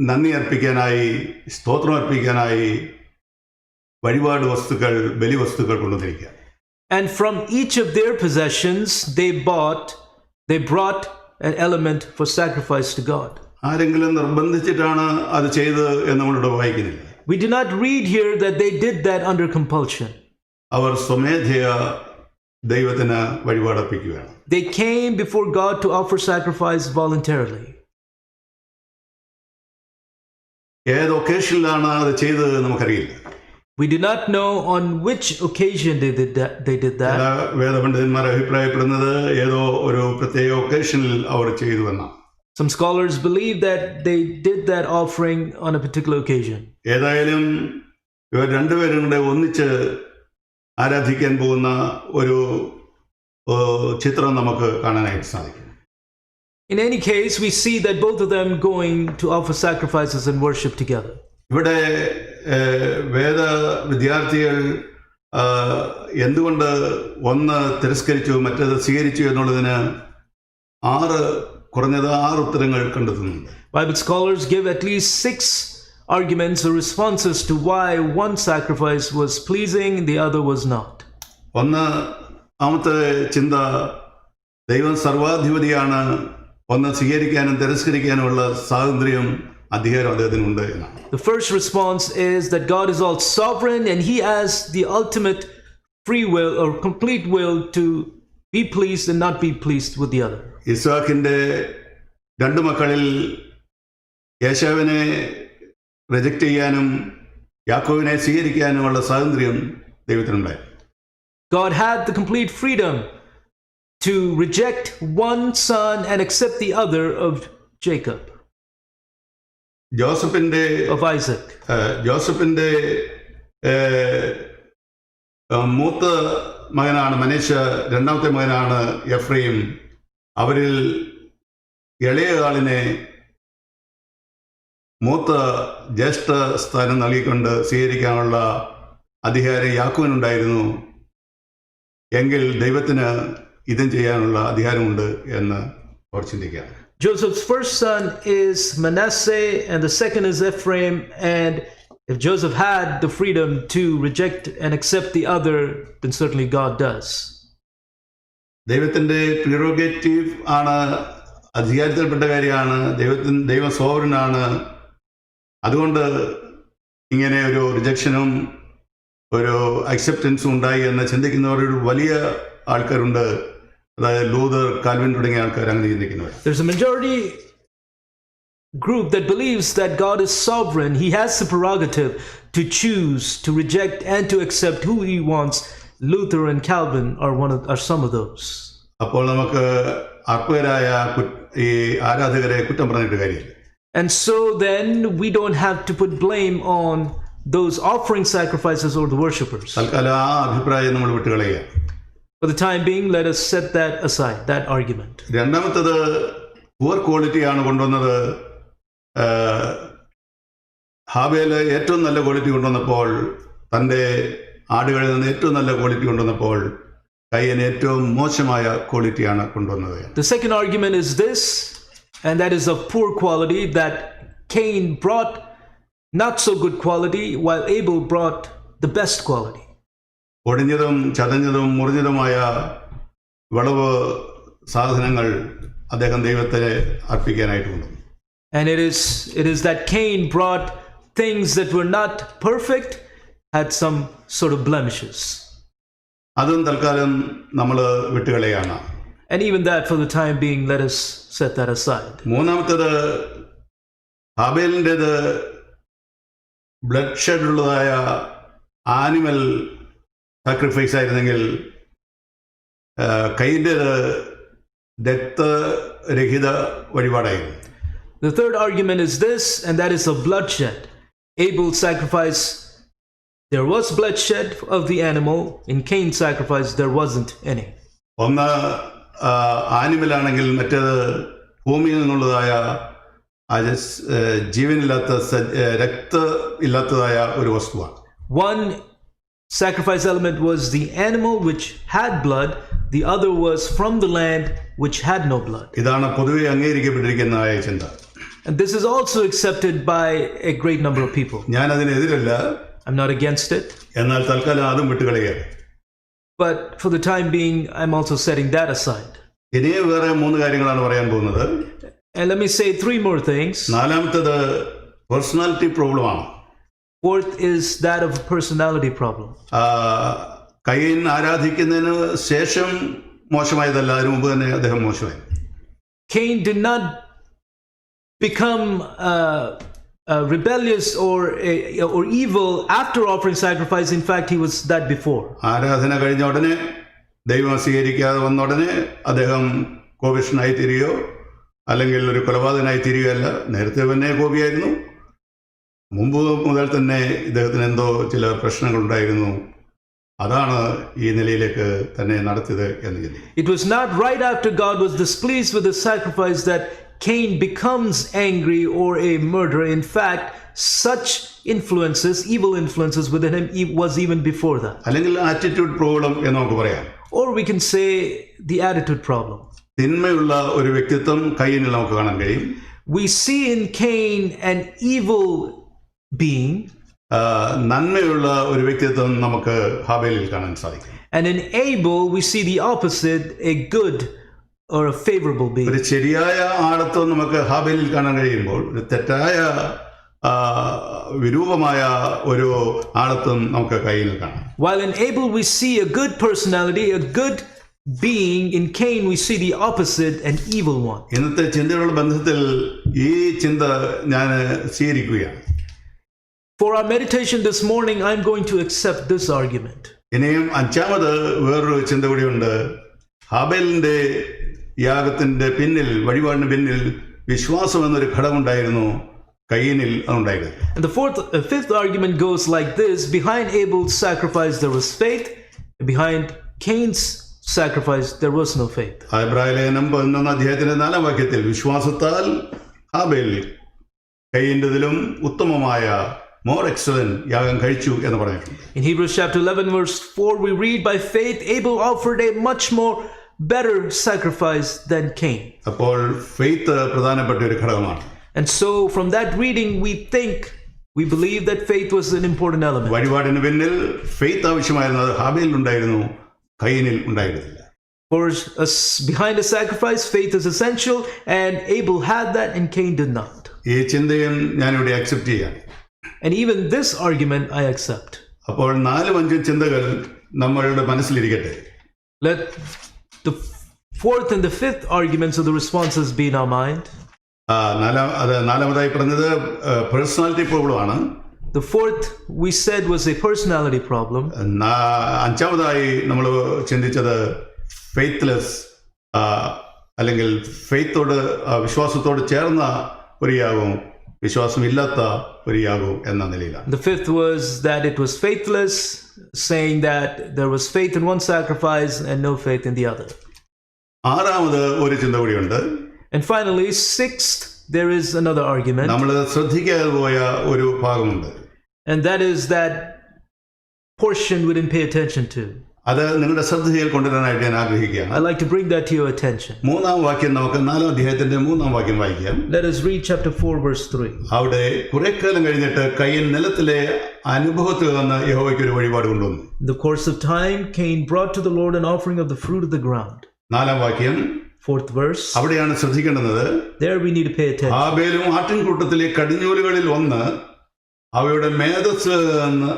നന്ദി അർപ്പിക്കാനായി, സ്തോത്രം അർപ്പിക്കാനായി വഴിപാട് വസ്തുക്കൾ, ബലിവസ്തുക്കൾ കൊണ്ടുവന്നിരിക്കുക. And from each of their possessions they brought an element for sacrifice to God. ആരെങ്കിലും നിർബന്ധിച്ചിട്ടാണ് അത് ചെയ്ത് എന്ന് നമ്മളിവിടെ വായിക്കുന്നില്ല. We do not read here that they did that under compulsion. അവർ സ്വമേധയാ ദൈവത്തിന് വഴിപാടർപ്പിക്കുകയാണ്. They came before God to offer sacrifice voluntarily. ഏത് ഒക്കേഷനിലാണ് അത് ചെയ്തത് നമുക്കറിയില്ല. We do not know on which occasion they did that. വേദപണ്ഡിതന്മാർ അഭിപ്രായപ്പെടുന്നത് ഏതോ ഒരു പ്രത്യേക ഒക്കേഷനിൽ അവർ ചെയ്തു എന്നാണ്. Some scholars believe that they did that offering on a particular occasion. ഏതായാലും ഇവർ രണ്ടുപേരും കൂടെ ഒന്നിച്ച് ആരാധിക്കാൻ പോകുന്ന ഒരു ചിത്രം നമുക്ക് കാണാനായിട്ട് സാധിക്കും. In any case, we see that both of them going to offer sacrifices and worship together. ഇവിടെ വേദ വിദ്യാർത്ഥികൾ എന്തുകൊണ്ട് ഒന്ന് തിരസ്കരിച്ചു മറ്റേത് സ്വീകരിച്ചു എന്നുള്ളതിന് കുറഞ്ഞത് 6 ഉത്തരങ്ങൾ കണ്ടെത്തുന്നുണ്ട്. Bible scholars give at least 6 arguments or responses to why one sacrifice was pleasing and the other was not. ഒന്നാമത്തെ ചിന്ത, ദൈവം സർവാധിപതിയാണ്, ഒന്ന് സ്വീകരിക്കാനും തിരസ്കരിക്കാനുമുള്ള സ്വാതന്ത്ര്യം, അധികാരം അദ്ദേഹത്തിനുണ്ട് എന്നാണ്. The first response is that God is all sovereign and he has the ultimate free will or complete will to be pleased and not be pleased with the other. ഇസ്ഹാക്കിന്റെ 2 മക്കളിൽ യേശാവിനെ റിജക്റ്റ് ചെയ്യാനും യാക്കോബിനെ സ്വീകരിക്കാനുമുള്ള സ്വാതന്ത്ര്യം ദൈവത്തിനുണ്ടായി. God had the complete freedom to reject one son and accept the other of Jacob, of Isaac. ജോസഫിന്റെ മൂത്ത മകനാണ് മനേശ, രണ്ടാമത്തെ മകനാണ് എഫ്രൈം. അവരിൽ ഇളയ ആളിനെ മൂത്ത ജ്യേഷ്ഠ സ്ഥാനം നൽകിക്കൊണ്ട് സ്വീകരിക്കാനുള്ള അധികാരം യാക്കോബിനുണ്ടായിരുന്നു. എങ്കിൽ ദൈവത്തിന് ഇതും ചെയ്യാനുള്ള അധികാരമുണ്ട് എന്ന് അവർ ചിന്തിക്കുകയാണ്. Joseph's first son is Manasseh and the second is Ephraim, and if Joseph had the freedom to reject and accept the other, then certainly God does. ദൈവത്തിന്റെ പ്രിറോഗേറ്റീവ് ആണ്, അധികാരത്തിൽപ്പെട്ട കാര്യമാണ്. ദൈവം സോവറിനാണ്. അതുകൊണ്ട് ഇങ്ങനെ ഒരു റിജക്ഷനും ഒരു അക്സെപ്റ്റൻസും ഉണ്ടായി എന്ന് ചിന്തിക്കുന്നവർ ഒരു വലിയ ആൾക്കാരുണ്ട്. അതായത് ലൂതർ, കാൽവിൻ തുടങ്ങിയ ആൾക്കാർ അങ്ങനെ ചിന്തിക്കുന്നവർ. There's a majority group that believes that God is sovereign. He has the prerogative to choose, to reject and to accept who he wants. Luther and Calvin are some of those. അപ്പോൾ നമുക്ക് അക്വയരായ ഈ ആരാധകരെ കുറ്റം പറഞ്ഞിട്ട് കാര്യമില്ല. And so then we don't have to put blame on those offering sacrifices or the worshippers. തൽക്കാലം ആ അഭിപ്രായം നമ്മൾ വിട്ടുകളയുക. For the time being, let us set that aside, that argument. രണ്ടാമത്തത് പുവർ ക്വാളിറ്റിയാണ് കൊണ്ടുവന്നത്. ഹാബേല് ഏറ്റവും നല്ല ക്വാളിറ്റി കൊണ്ടുവന്നപ്പോൾ, തൻ്റെ ആടുകളിൽ നിന്ന് ഏറ്റവും നല്ല ക്വാളിറ്റി കൊണ്ടുവന്നപ്പോൾ കയ്യൻ ഏറ്റവും മോശമായ ക്വാളിറ്റിയാണ് കൊണ്ടുവന്നത്. The second argument is this: and that is of poor quality, that Cain brought not so good quality, while Abel brought the best quality. ഒടിഞ്ഞതും ചതഞ്ഞതും മുറിഞ്ഞതുമായ വിളവ് സാധനങ്ങൾ അദ്ദേഹം ദൈവത്തിന് അർപ്പിക്കാനായിട്ട് കൊണ്ടു. And it is that Cain brought things that were not perfect, had some sort of blemishes. അതും തൽക്കാലം നമ്മൾ വിട്ടുകളയാണ്. And even that, for the time being, let us set that aside. മൂന്നാമത്തേത് ഹാബേലിൻ്റെത് blood shed ഉള്ളതായ ആനിമൽ സാക്രിഫൈസ് ആയിരുന്നെങ്കിൽ കൈൻ്റേത് രക്തരഹിത വഴിപാടായിരുന്നു. The third argument is this, and that is of bloodshed. Abel's sacrifice, there was bloodshed of the animal. In Cain's sacrifice, there wasn't any. ഒന്ന് ആനിമലാണെങ്കിൽ മറ്റേത് ഭൂമിയിൽ നിന്നുള്ളതായ ജീവനില്ലാത്ത രക്തം ഇല്ലാത്തതായ ഒരു വസ്തുവാണ്. One sacrifice element was the animal which had blood, the other was from the land which had no blood. ഇതാണ് പൊതുവെ അംഗീകരിക്കപ്പെട്ടിരിക്കുന്നതായ ചിന്ത. And this is also accepted by a great number of people. ഞാൻ അതിനെതിരല്ല. I'm not against it. എന്നാൽ തൽക്കാലം അതും വിട്ടുകളയാണ്. But for the time being, I'm also setting that aside. ഇനിയും വേറെ 3 കാര്യങ്ങളാണ് പറയാൻ പോകുന്നത്. And let me say 3 more things. നാലാമത്തേത് പേഴ്സണാലിറ്റി പ്രോബ്ലമാണ്. Fourth is that of a personality problem. Cain ആരാധിക്കുന്നതിന് ശേഷം മോശമായതല്ല, അതിനു മുമ്പ് തന്നെ അദ്ദേഹം മോശമായി. Cain did not become rebellious or evil after offering sacrifice. In fact, he was that before. ആരാധന കഴിഞ്ഞ ഉടനെ, ദൈവം സ്വീകരിക്കാതെ വന്ന ഉടനെ അദ്ദേഹം കോപിഷ്ഠനായി തീരുകയോ അല്ലെങ്കിൽ ഒരു കൊലപാതകനായി തീരുകയല്ല. നേരത്തെ തന്നെ കോപിയായിരുന്നു. മുമ്പ് മുതൽ തന്നെ ഇദ്ദേഹത്തിന് എന്തോ ചില പ്രശ്നങ്ങളുണ്ടായിരുന്നു. അതാണ് ഈ നിലയിലേക്ക് തന്നെ നടത്തിയത് എന്ന് ചിന്തിക്കും. It was not right after God was displeased with the sacrifice that Cain becomes angry or a murderer. In fact, such influences, evil influences within him was even before that. അല്ലെങ്കിൽ ആറ്റിറ്റ്യൂഡ് പ്രോബ്ലം എന്ന് നമുക്ക് പറയാം. Or we can say the attitude problem. തിന്മയുള്ള ഒരു വ്യക്തിത്വം കയ്യിനിൽ നമുക്ക് കാണാൻ കഴിയും. We see in Cain an evil being. നന്മയുള്ള ഒരു വ്യക്തിത്വം നമുക്ക് ഹാബേലിൽ കാണാൻ സാധിക്കും. And in Abel we see the opposite, a good or a favorable being. ഒരു ശരിയായ ആളത്വം നമുക്ക് ഹാബേലിൽ കാണാൻ കഴിയുമ്പോൾ ഒരു തെറ്റായ വിരൂപമായ ഒരു ആളത്വം നമുക്ക് കയ്യിൽ കാണാം. While in Abel we see a good personality, a good being, in Cain we see the opposite, an evil one. ഇന്നത്തെ ചിന്തകളുടെ ബന്ധത്തിൽ ഈ ചിന്ത ഞാൻ സ്വീകരിക്കുകയാണ്. For our meditation this morning, I'm going to accept this argument. ഇനിയും അഞ്ചാമത് വേറൊരു ചിന്ത കൂടിയുണ്ട്. ഹാബേലിന്റെ യാഗത്തിന്റെ പിന്നിൽ, വഴിപാടിന് പിന്നിൽ വിശ്വാസം എന്നൊരു ഘടകമുണ്ടായിരുന്നു, കയ്യിനിൽ അതുണ്ടായിരുന്നു. And the fifth argument goes like this: behind Abel's sacrifice there was faith, and behind Cain's sacrifice there was no faith. എബ്രായലേഖനം 11:4 വിശ്വാസത്താൽ ഹാബേൽ കയ്യിൻ്റെതിലും ഉത്തമമായ more excellent യാഗം കഴിച്ചു എന്ന് പറഞ്ഞിട്ടുണ്ട്. In Hebrews chapter 11 verse 4 we read, by faith Abel offered a much more better sacrifice than Cain. അപ്പോൾ faith പ്രധാനപ്പെട്ട ഒരു ഘടകമാണ്. And so from that reading we believe that faith was an important element. വഴിപാടിന് പിന്നിൽ faith ആവശ്യമായിരുന്നത് ഹാബേലിൽ ഉണ്ടായിരുന്നു, കയ്യിനിൽ ഉണ്ടായിരുന്നില്ല. For us, behind a sacrifice faith is essential, and Abel had that and Cain did not. ഈ ചിന്തയും ഞാനിവിടെ accept ചെയ്യാം. And even this argument I accept. അപ്പോൾ 4-5 ചിന്തകൾ നമ്മളുടെ മനസ്സിലിരിക്കട്ടെ. Let the fourth and the fifth arguments of the responses be in our mind. നാലാമതായി പറഞ്ഞത് personality problem ആണ്. The fourth we said was a personality problem. അഞ്ചാമതായി നമ്മൾ ചിന്തിച്ചത് ഫെയ്ത്ത്ലെസ് അല്ലെങ്കിൽ ഫെയ്ത്തോട് വിശ്വാസത്തോട് ചേർന്ന ഒരു യാഗവും വിശ്വാസമില്ലാത്ത ഒരു യാഗവും എന്ന നിലയിലാണ്. The fifth was that it was faithless, saying that there was faith in one sacrifice and no faith in the other. ആറാമത് ഒരു ചിന്ത കൂടിയുണ്ട്. And finally, sixth, there is another argument. നമ്മൾ ശ്രദ്ധിക്കാതെ പോയ ഒരു ഭാഗമുണ്ട്. And that is that portion we didn't pay attention to. അത് നിങ്ങളുടെ ശ്രദ്ധയിൽ കൊണ്ടുവരാനായിട്ട് ഞാൻ ആഗ്രഹിക്കുകയാണ്. I'd like to bring that to your attention. 3-ാം വാക്യം നമുക്ക് 4-ാം അധ്യായത്തിന്റെ 3-ാം വാക്യം വായിക്കാം. Let us read chapter 4 verse 3. അവിടെ കുറെ കാലം കഴിഞ്ഞിട്ട് കയീൻ നിലത്തിലെ അനുഭവത്തിൽ നിന്ന് യഹോവയ്ക്ക് ഒരു വഴിപാട് കൊണ്ടുവന്നു. In the course of time, Cain brought to the Lord an offering of the fruit of the ground. 4-ാം വാക്യം 4th verse. അവിടെയാണ് ശ്രദ്ധിക്കേണ്ടത്. There we need to pay attention. ആബേലും ആട്ടിൻകൂട്ടത്തിലെ കടിഞ്ഞൂലുകളിൽ ഒന്ന് അവയുടെ മേധസ് എന്ന്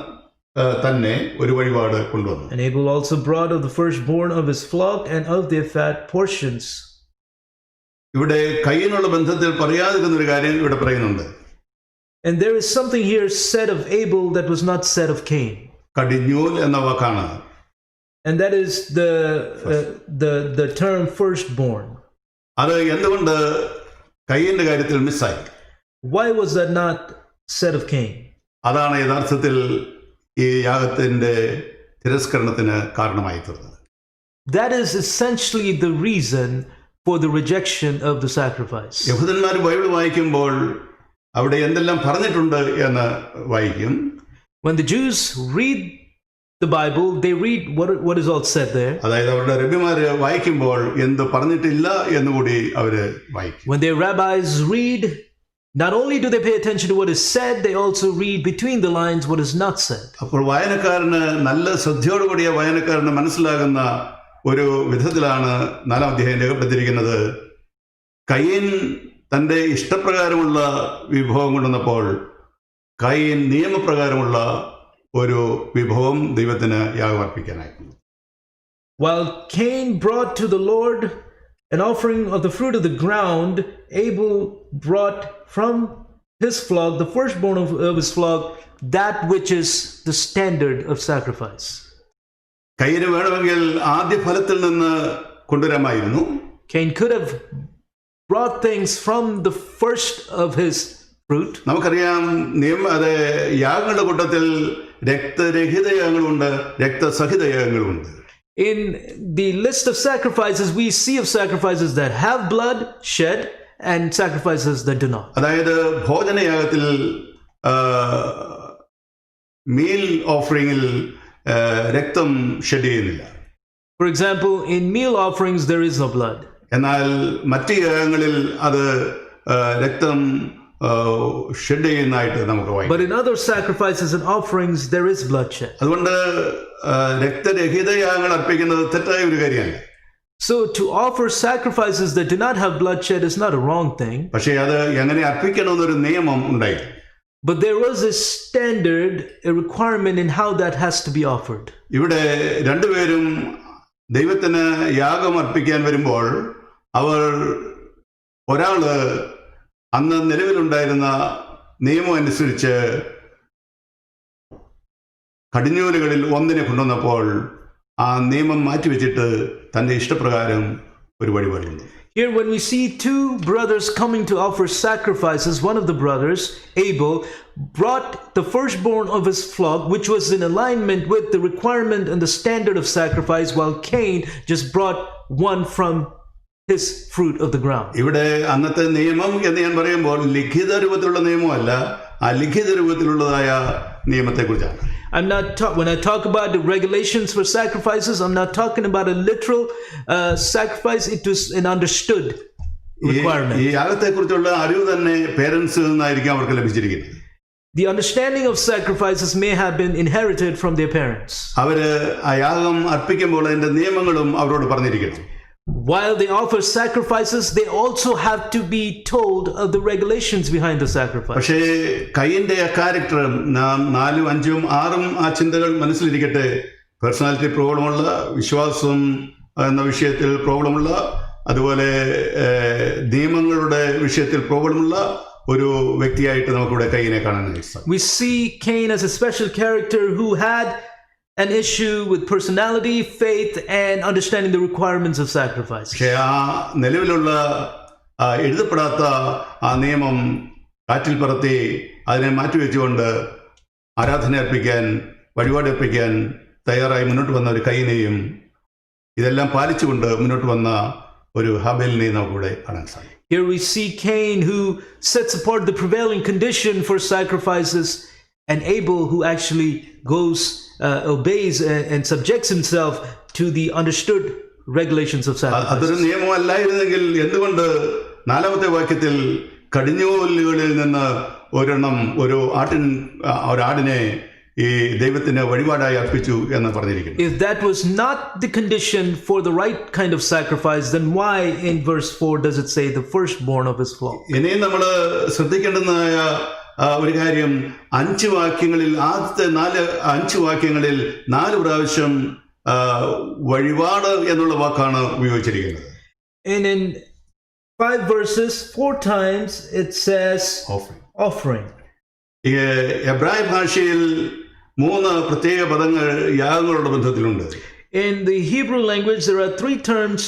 തന്നെ ഒരു വഴിപാട് കൊണ്ടുവന്നു. And Abel also brought of the firstborn of his flock and of their fat portions. ഇവിടെ കയ്യിനുള്ള ബന്ധത്തിൽ പറയാതിരുന്ന ഒരു കാര്യം ഇവിടെ പറയുന്നുണ്ട്. And there is something here said of Abel that was not said of Cain. കടിഞ്ഞൂൽ എന്ന വാക്കാണ്. And that is the term firstborn. അത് എന്തുകൊണ്ട് കയ്യിന്റെ കാര്യത്തിൽ മിസ്സായി? Why was that not said of Cain? അതാണ് യഥാർത്ഥത്തിൽ ഈ യാഗത്തിന്റെ തിരസ്കരണത്തിന് കാരണമായി തീർന്നത്. That is essentially the reason for the rejection of the sacrifice. യഹൂദന്മാർ ബൈബിൾ വായിക്കുമ്പോൾ അവിടെ എന്തെല്ലാം പറഞ്ഞിട്ടുണ്ട് എന്ന് വായിക്കും. When the Jews read the Bible, they read what is all said there. അതായത് അവരുടെ റബ്ബിമാര് വായിക്കുമ്പോൾ എന്ത് പറഞ്ഞിട്ടില്ല എന്നുകൂടി അവര് വായിക്കും. When their rabbis read, not only do they pay attention to what is said, they also read between the lines what is not said. അപ്പോൾ വായനക്കാരന് നല്ല ശ്രദ്ധയോടുകൂടിയ വായനക്കാരന് മനസ്സിലാകുന്ന ഒരു വിധത്തിലാണ് 4-ാം അധ്യായം രേഖപ്പെടുത്തിയിരിക്കുന്നത്. കയീൻ തൻ്റെ ഇഷ്ടപ്രകാരമുള്ള വിഭവം കൊണ്ടുവന്നപ്പോൾ കയീൻ നിയമപ്രകാരമുള്ള ഒരു വിഭവം ദൈവത്തിന് യാഗമർപ്പിക്കാനായിരുന്നു. While Cain brought to the Lord an offering of the fruit of the ground, Abel brought from his flock, the firstborn of his flock, that which is the standard of sacrifice. കയ്യിന് വേണമെങ്കിൽ ആദ്യ ഫലത്തിൽ നിന്ന് കൊണ്ടുവരാമായിരുന്നു. Cain could have brought things from the first of his fruit. നമുക്കറിയാം അത് യാഗങ്ങളുടെ കൂട്ടത്തിൽ രക്തരഹിത യാഗങ്ങളുണ്ട്, രക്തസഹിത യാഗങ്ങളുണ്ട്. In the list of sacrifices, we see of sacrifices that have blood shed and sacrifices that do not. അതായത് ഭോജനയാഗത്തിൽ meal ഓഫറിംഗിൽ രക്തം shed ചെയ്യുന്നില്ല. For example, in meal offerings there is no blood. എന്നാൽ മറ്റ് യാഗങ്ങളിൽ അത് രക്തം ഷെഡ് ചെയ്യുന്നതായിട്ട് നമുക്ക് വായിക്കാം. But in other sacrifices and offerings there is bloodshed. അതുകൊണ്ട് രക്തരഹിത യാഗങ്ങൾ അർപ്പിക്കുന്നത് തെറ്റായ ഒരു കാര്യമല്ല. So to offer sacrifices that do not have bloodshed is not a wrong thing. പക്ഷേ അത് എങ്ങനെ അർപ്പിക്കണമെന്നൊരു നിയമം ഉണ്ടായി. But there was a standard, a requirement in how that has to be offered. ഇവിടെ രണ്ടുപേരും ദൈവത്തിന് യാഗം അർപ്പിക്കാൻ വരുമ്പോൾ ഒരാള് അന്ന് നിലവിലുണ്ടായിരുന്ന നിയമം അനുസരിച്ച് കടിഞ്ഞൂലുകളിൽ ഒന്നിനെ കൊണ്ടുവന്നപ്പോൾ ആ നിയമം മാറ്റിവെച്ചിട്ട് തൻ്റെ ഇഷ്ടപ്രകാരം ഒരു വഴിപാടുണ്ട്. Here when we see two brothers coming to offer sacrifices, one of the brothers, Abel, brought the firstborn of his flock, which was in alignment with the requirement and the standard of sacrifice, while Cain just brought one from his fruit of the ground. ഇവിടെ അന്നത്തെ നിയമം എന്ന് ഞാൻ പറയുമ്പോൾ ലിഖിത രൂപത്തിലുള്ള നിയമമല്ല, അലിഖിത രൂപത്തിലുള്ളതായ നിയമത്തെക്കുറിച്ചാണ്. When I talk about the regulations for sacrifices, I'm not talking about a literal sacrifice. It was an understood requirement. ഈ യാഗത്തെക്കുറിച്ചുള്ള അറിവ് തന്നെ പേരൻസിൽ നിന്നായിരിക്കും അവർക്ക് ലഭിച്ചിരിക്കുന്നത്. The understanding of sacrifices may have been inherited from their parents. അവര് ആ യാഗം അർപ്പിക്കുമ്പോൾ അതിന്റെ നിയമങ്ങളും അവരോട് പറഞ്ഞിരിക്കണം. While they offer sacrifices, they also have to be told of the regulations behind the sacrifice. പക്ഷേ കയ്യിന്റെ ആ ക്യാരക്ടർ 4, 5, 6 ആ ചിന്തകൾ മനസ്സിലിരിക്കട്ടെ. പേഴ്സണാലിറ്റി പ്രോബ്ലമുള്ള, വിശ്വാസം എന്ന വിഷയത്തിൽ പ്രോബ്ലമുള്ള, അതുപോലെ നിയമങ്ങളുടെ വിഷയത്തിൽ പ്രോബ്ലമുള്ള ഒരു വ്യക്തിയായിട്ട് നമുക്കിവിടെ കയ്യിനെ കാണാൻ സാധിക്കും. We see Cain as a special character who had an issue with personality, faith, and understanding the requirements of sacrifice. പക്ഷേ ആ നിലവിലുള്ള എഴുതപ്പെടാത്ത ആ നിയമം കാറ്റിൽ പറത്തി അതിനെ മാറ്റിവെച്ചുകൊണ്ട് ആരാധന അർപ്പിക്കാൻ, വഴിപാട് അർപ്പിക്കാൻ തയ്യാറായി മുന്നോട്ട് വന്ന ഒരു കയ്യിനെയും ഇതെല്ലാം പാലിച്ചുകൊണ്ട് മുന്നോട്ട് വന്ന ഒരു ഹാബേലിനെയും നമുക്കിവിടെ കാണാൻ സാധിക്കും. Here we see Cain who sets apart the prevailing condition for sacrifices and Abel who actually obeys and subjects himself to the understood regulations of sacrifice. അതൊരു നിയമമല്ലായിരുന്നെങ്കിൽ എന്തുകൊണ്ട് 4-ാമത്തെ വാക്യത്തിൽ കടിഞ്ഞൂലുകളിൽ നിന്ന് ഒരു ആടിനെ ഈ ദൈവത്തിന് വഴിപാടായി അർപ്പിച്ചു എന്ന് പറഞ്ഞിരിക്കുന്നു? If that was not the condition for the right kind of sacrifice, then why in verse 4 does it say the firstborn of his flock? ഇനിയും നമ്മൾ ശ്രദ്ധിക്കേണ്ടുന്നതായ ഒരു കാര്യം, 5 വാക്യങ്ങളിൽ ആദ്യത്തെ 5 വാക്യങ്ങളിൽ 4 പ്രാവശ്യം വഴിപാട് എന്നുള്ള വാക്കാണ് ഉപയോഗിച്ചിരിക്കുന്നത്. And in 5 verses, 4 times it says offering. എബ്രായ ഭാഷയിൽ 3 പ്രത്യേക പദങ്ങൾ യാഗങ്ങളുടെ ബന്ധത്തിലുണ്ട്. In the Hebrew language, there are 3 terms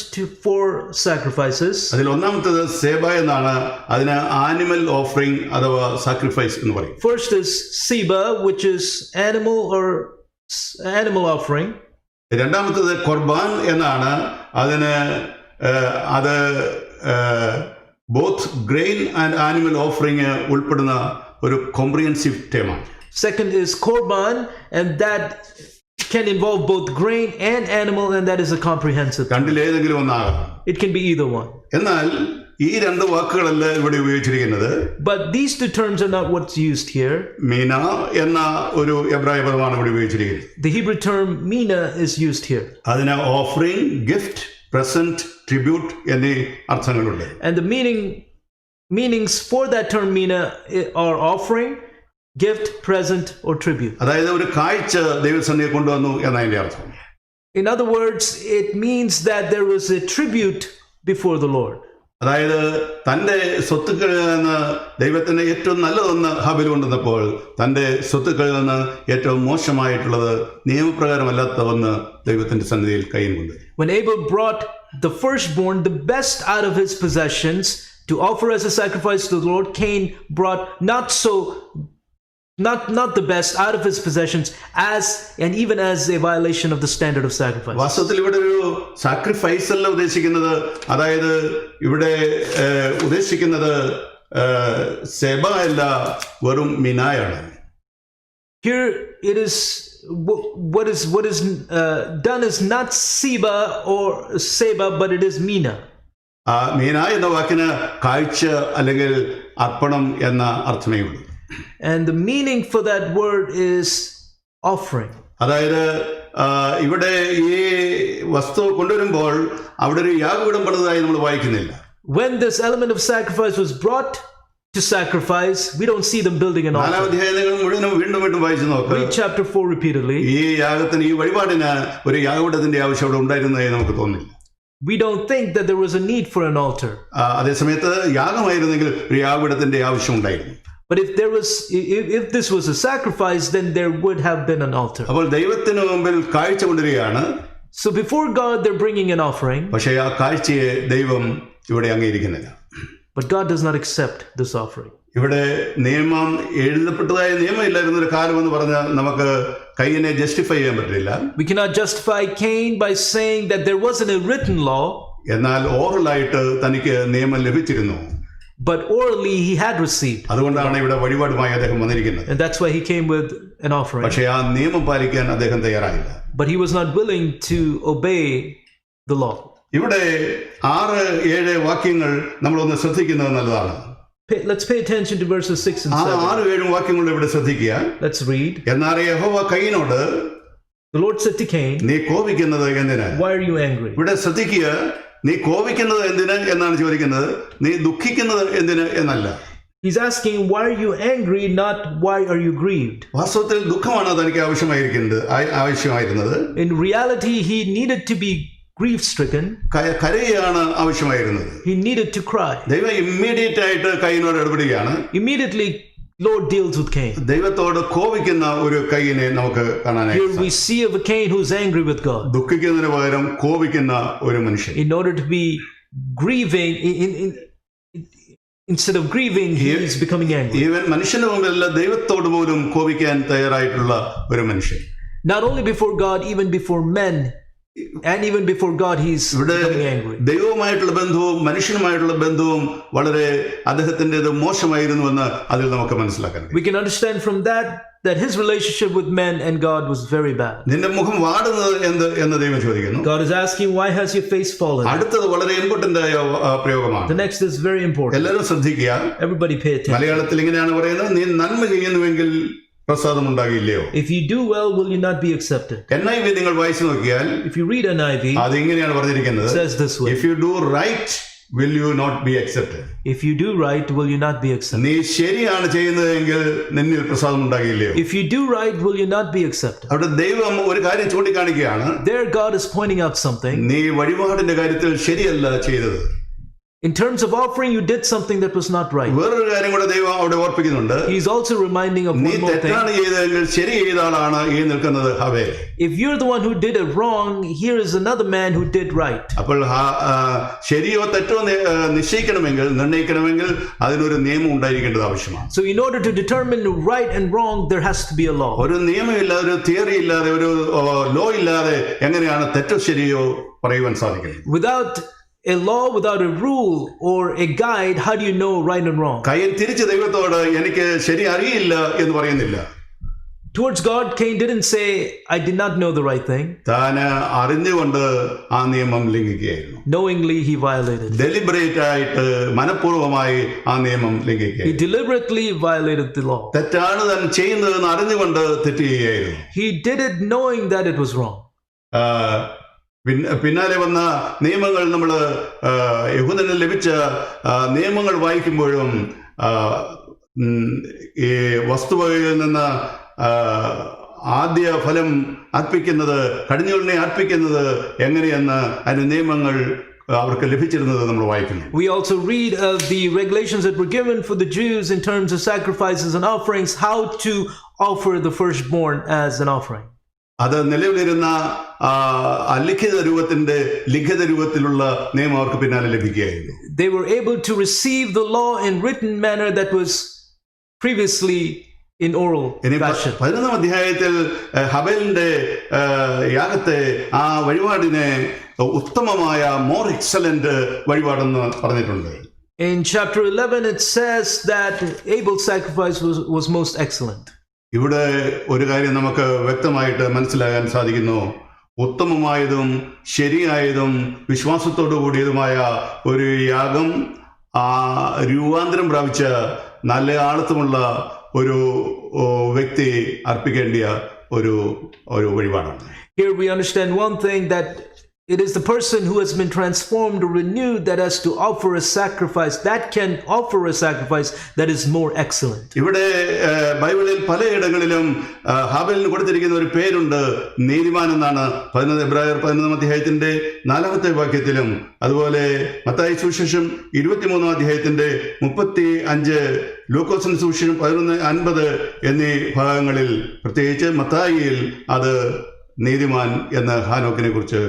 for sacrifices. അതിൽ ഒന്നാമത്തേത് സേബ എന്നാണ്. അതിന് ആനിമൽ ഓഫറിംഗ് അഥവാ സാക്രിഫൈസ് എന്ന് പറയും. First is seba, which is animal offering. രണ്ടാമത്തേത് കൊർബാൻ എന്നാണ്. അതിന് അത് both grain and animal offering ഉൾപ്പെടുന്ന ഒരു comprehensive ടേമാണ്. Second is korban, and that can involve both grain and animal, and that is a comprehensive. രണ്ടിലേതെങ്കിലും ഒന്നാകാം. It can be either one. എന്നാൽ ഈ 2 വാക്കുകളല്ല ഇവിടെ ഉപയോഗിച്ചിരിക്കുന്നത്. But these 2 terms are not what's used here. Meena എന്ന ഒരു എബ്രായ പദമാണ് ഇവിടെ ഉപയോഗിച്ചിരിക്കുന്നത്. The Hebrew term mina is used here. അതിന് ഓഫറിംഗ്, ഗിഫ്റ്റ്, പ്രസന്റ്, ട്രിബ്യൂട്ട് എന്നീ അർത്ഥങ്ങളുണ്ട്. And the meanings for that term mina are offering, gift, present, or tribute. അതായത് ഒരു കാഴ്ച ദൈവസന്നിധിയിൽ കൊണ്ടുവന്നു എന്നതിന്റെ അർത്ഥം. In other words, it means that there was a tribute before the Lord. അതായത് തൻ്റെ സ്വത്തുക്കളിൽ നിന്ന് ദൈവത്തിന് ഏറ്റവും നല്ലതൊന്ന് ഹാബിൽ കൊണ്ടുവന്നപ്പോൾ തൻ്റെ സ്വത്തുക്കളിൽ നിന്ന് ഏറ്റവും മോശമായിട്ടുള്ളത് നിയമപ്രകാരമല്ലാത്ത ഒന്ന് ദൈവത്തിന്റെ സന്നിധിയിൽ കയ്യിൽ കൊണ്ട്. When Abel brought the firstborn, the best out of his possessions, to offer as a sacrifice to the Lord, Cain brought not the best out of his possessions and even as a violation of the standard of sacrifice. വാസ്തവത്തിൽ ഇവിടെ ഒരു sacrifice അല്ല ഉദ്ദേശിക്കുന്നത്. അതായത് ഇവിടെ ഉദ്ദേശിക്കുന്നത് സെബ അല്ല, വെറും മിനായാണ്. Here it is what is done is not seba or seba, but it is mina. Meena എന്ന വാക്കിന് കാഴ്ച അല്ലെങ്കിൽ അർപ്പണം എന്ന അർത്ഥമേ ഉള്ളൂ. And the meaning for that word is offering. അതായത് ഇവിടെ ഈ വസ്തു കൊണ്ടുവരുമ്പോൾ അവിടെ ഒരു യാഗപീഠം പണിതതായി നമ്മൾ വായിക്കുന്നില്ല. When this element of sacrifice was brought to sacrifice, we don't see them building an altar. 4-ാം അധ്യായം മുഴുവനും വീണ്ടും വായിച്ചു നോക്കുക. Read chapter 4 repeatedly. ഈ യാഗത്തിന്, ഈ വഴിപാടിന് ഒരു യാഗപീഠത്തിന്റെ ആവശ്യം അവിടെ ഉണ്ടായിരുന്നതായി നമുക്ക് തോന്നില്ല. We don't think that there was a need for an altar. അതേസമയത്ത് യാഗമായിരുന്നെങ്കിൽ ഒരു യാഗപീഠത്തിന്റെ ആവശ്യം ഉണ്ടായിരുന്നു. But if this was a sacrifice, then there would have been an altar. അപ്പോൾ ദൈവത്തിന് മുമ്പിൽ കാഴ്ച കൊണ്ടുവരികയാണ്. So before God, they're bringing an offering. പക്ഷേ ആ കാഴ്ചയെ ദൈവം ഇവിടെ അംഗീകരിക്കുന്നില്ല. But God does not accept this offering. ഇവിടെ നിയമം എഴുതപ്പെട്ടതായ നിയമമില്ലായിരുന്ന ഒരു കാലം എന്ന് പറഞ്ഞാൽ നമുക്ക് കയ്യിനെ ജസ്റ്റിഫൈ ചെയ്യാൻ പറ്റില്ല. We cannot justify Cain by saying that there wasn't a written law. എന്നാൽ ഓറലായിട്ട് തനിക്ക് നിയമം ലഭിച്ചിരുന്നു. But orally he had received. അതുകൊണ്ടാണ് ഇവിടെ വഴിപാടുമായി അദ്ദേഹം വന്നിരിക്കുന്നത്. And that's why he came with an offering. പക്ഷേ ആ നിയമം പാലിക്കാൻ അദ്ദേഹം തയ്യാറായില്ല. But he was not willing to obey the law. ഇവിടെ 6-7 വാക്യങ്ങൾ നമ്മളൊന്ന് ശ്രദ്ധിക്കുന്നത് നല്ലതാണ്. Let's pay attention to verses 6 and 7. 6-7 വാക്യങ്ങൾ ഇവിടെ ശ്രദ്ധിക്കുക. Let's read. എന്നാൽ യഹോവ കയീനോട്, The Lord said to Cain, നീ കോപിക്കുന്നത് എന്തിന്? Why are you angry? ഇവിടെ ശ്രദ്ധിക്കുക, നീ കോപിക്കുന്നത് എന്തിന് എന്നാണ് ചോദിക്കുന്നത്, നീ ദുഃഖിക്കുന്നത് എന്തിന് എന്നല്ല. He's asking, why are you angry, not why are you grieved? വാസ്തവത്തിൽ ദുഃഖമാണ് തനിക്ക് ആവശ്യമായിരുന്നത്. In reality, he needed to be grief-stricken. കരയാണ് ആവശ്യമായിരുന്നത്. He needed to cry. ദൈവം ഇമ്മീഡിയറ്റ് ആയിട്ട് കയ്യിനോട് ഇടപെടുകയാണ്. Immediately, Lord deals with Cain. ദൈവത്തോട് കോപിക്കുന്ന ഒരു കയ്യിനെ നമുക്ക് കാണാനായി. Here we see of a Cain who's angry with God. ദുഃഖിക്കുന്നതിന് പകരം കോപിക്കുന്ന ഒരു മനുഷ്യൻ. In order to be grieving, instead of grieving, he is becoming angry. Even മനുഷ്യന്റെ മുമ്പിലല്ല, ദൈവത്തോട് പോലും കോപിക്കാൻ തയ്യാറായിട്ടുള്ള ഒരു മനുഷ്യൻ. Not only before God, even before men, And even before God, he's ഇവിടെ becoming angry. ദൈവവുമായിട്ടുള്ള ബന്ധവും മനുഷ്യനുമായിട്ടുള്ള ബന്ധവും വളരെ അദ്ദേഹത്തിൻ്റെത് മോശമായിരുന്നുവെന്ന് അതിൽ നമുക്ക് മനസ്സിലാക്കാൻ കഴിയും. We can understand from that his relationship with men and God was very bad. നിന്റെ മുഖം വാടുന്നത് എന്ന് ദൈവം ചോദിക്കുന്നു. God is asking, why has your face fallen? അടുത്തത് വളരെ ഇമ്പോർട്ടന്റ് ആയ പ്രയോഗമാണ്. The next is very important. എല്ലാവരും ശ്രദ്ധിക്കുക. Everybody pay attention. മലയാളത്തിൽ ഇങ്ങനെയാണ് പറയുന്നത്, നീ നന്മ ചെയ്യുന്നുവെങ്കിൽ പ്രസാദം ഉണ്ടാകില്ലയോ? If you do well, will you not be accepted? NIV നിങ്ങൾ വായിച്ചു നോക്കിയാൽ If you read NIV, അത് ഇങ്ങനെയാണ് പറഞ്ഞിരിക്കുന്നത്. it says this way. If you do right, will you not be accepted? If you do right, will you not be accepted? നീ ശരിയാണ് ചെയ്യുന്നതെങ്കിൽ നിന്നിൽ പ്രസാദം ഉണ്ടാകില്ലയോ? If you do right, will you not be accepted? അവിടെ ദൈവം ഒരു കാര്യം ചൂണ്ടിക്കാണിക്കുകയാണ്. There God is pointing out something. നീ വഴിപാടിന്റെ കാര്യത്തിൽ ശരിയല്ല ചെയ്തത്. In terms of offering, you did something that was not right. വേറൊരു കാര്യം കൂടെ ദൈവം അവിടെ ഓർപ്പിക്കുന്നുണ്ട്. He's also reminding of one more thing. നീ തെറ്റാണ് ചെയ്തതെങ്കിൽ ശരി ചെയ്ത ആളാണ് ഈ നിൽക്കുന്നത് ഹവേൽ. If you're the one who did it wrong, here is another man who did right. അപ്പോൾ ശരിയോ തെറ്റോ നിശ്ചയിക്കണമെങ്കിൽ നിർണ്ണയിക്കണമെങ്കിൽ അതിനൊരു നിയമം ഉണ്ടായിരിക്കേണ്ടത് ആവശ്യമാണ്. So in order to determine right and wrong, there has to be a law. ഒരു നിയമമില്ലാതെ, ഒരു തിയറി ഇല്ലാതെ, ഒരു ലോ ഇല്ലാതെ എങ്ങനെയാണ് തെറ്റോ ശരിയോ പറയുവാൻ സാധിക്കുന്നത്? Without a law, without a rule or a guide, how do you know right and wrong? കയൻ തിരിച്ച് ദൈവത്തോട് എനിക്ക് ശരി അറിയില്ല എന്ന് പറയുന്നില്ല. Towards God, Cain didn't say, I did not know the right thing. താൻ അറിഞ്ഞുകൊണ്ട് ആ നിയമം ലംഘിക്കുകയായിരുന്നു. Knowingly, he violated. ഡെലിബറേറ്റ് ആയിട്ട് മനഃപൂർവ്വമായി ആ നിയമം ലംഘിക്കുക. He deliberately violated the law. തെറ്റാണ് താൻ ചെയ്യുന്നതെന്ന് അറിഞ്ഞുകൊണ്ട് തെറ്റ് ചെയ്യുകയായിരുന്നു. He did it knowing that it was wrong. പിന്നാലെ വന്ന നിയമങ്ങൾ നമ്മൾ യഹൂദന് ലഭിച്ച നിയമങ്ങൾ വായിക്കുമ്പോഴും ഈ വസ്തുവകയിൽ നിന്ന് ആദ്യ ഫലം അർപ്പിക്കുന്നത്, കടിഞ്ഞൂലിനെ അർപ്പിക്കുന്നത് എങ്ങനെയെന്ന് അതിന്റെ നിയമങ്ങൾ അവർക്ക് ലഭിച്ചിരുന്നത് നമ്മൾ വായിക്കുന്നു. We also read of the regulations that were given for the Jews in terms of sacrifices and offerings, how to offer the firstborn as an offering. അത് നിലവിലിരുന്ന അലിഖിത രൂപത്തിന്റെ ലിഖിത രൂപത്തിലുള്ള നിയമം അവർക്ക് പിന്നാലെ ലഭിക്കുകയായിരുന്നു. They were able to receive the law in written manner that was previously in oral fashion. 11ാം അധ്യായത്തിൽ ഹബേലിന്റെ യാഗത്തെ, ആ വഴിപാടിനെ ഉത്തമമായ മോർ എക്സലന്റ് വഴിപാടെന്ന് പറഞ്ഞിട്ടുണ്ട്. In chapter 11 it says that Abel's sacrifice was most excellent. ഇവിടെ ഒരു കാര്യം നമുക്ക് വ്യക്തമായിട്ട് മനസ്സിലാകാൻ സാധിക്കുന്നു. ഉത്തമമായതും ശരിയായതും വിശ്വാസത്തോടു കൂടിയതുമായ ഒരു യാഗം രൂപാന്തരം പ്രാപിച്ച നല്ല ആളത്വമുള്ള ഒരു വ്യക്തി അർപ്പിക്കേണ്ട ഒരു വഴിപാടാണ്. Here we understand one thing, that it is the person who has been transformed or renewed that has to offer a sacrifice, that can offer a sacrifice that is more excellent. ഇവിടെ ബൈബിളിൽ പലയിടങ്ങളിലും ഹാബേലിന് കൊടുത്തിരിക്കുന്ന ഒരു പേരുണ്ട്, നീതിമാൻ എന്നാണ്. എബ്രായർ 11ാം അധ്യായത്തിന്റെ 4ാമത്തെ വാക്യത്തിലും, അതുപോലെ മത്തായി സുവിശേഷം 23ാം അധ്യായത്തിന്റെ 35, ലൂക്കോസിന്റെ സുവിശേഷം 11:50 എന്നീ ഭാഗങ്ങളിൽ, പ്രത്യേകിച്ച് മത്തായിയിൽ അത് നീതിമാൻ എന്ന് ഹാനോക്കിനെ കുറിച്ച്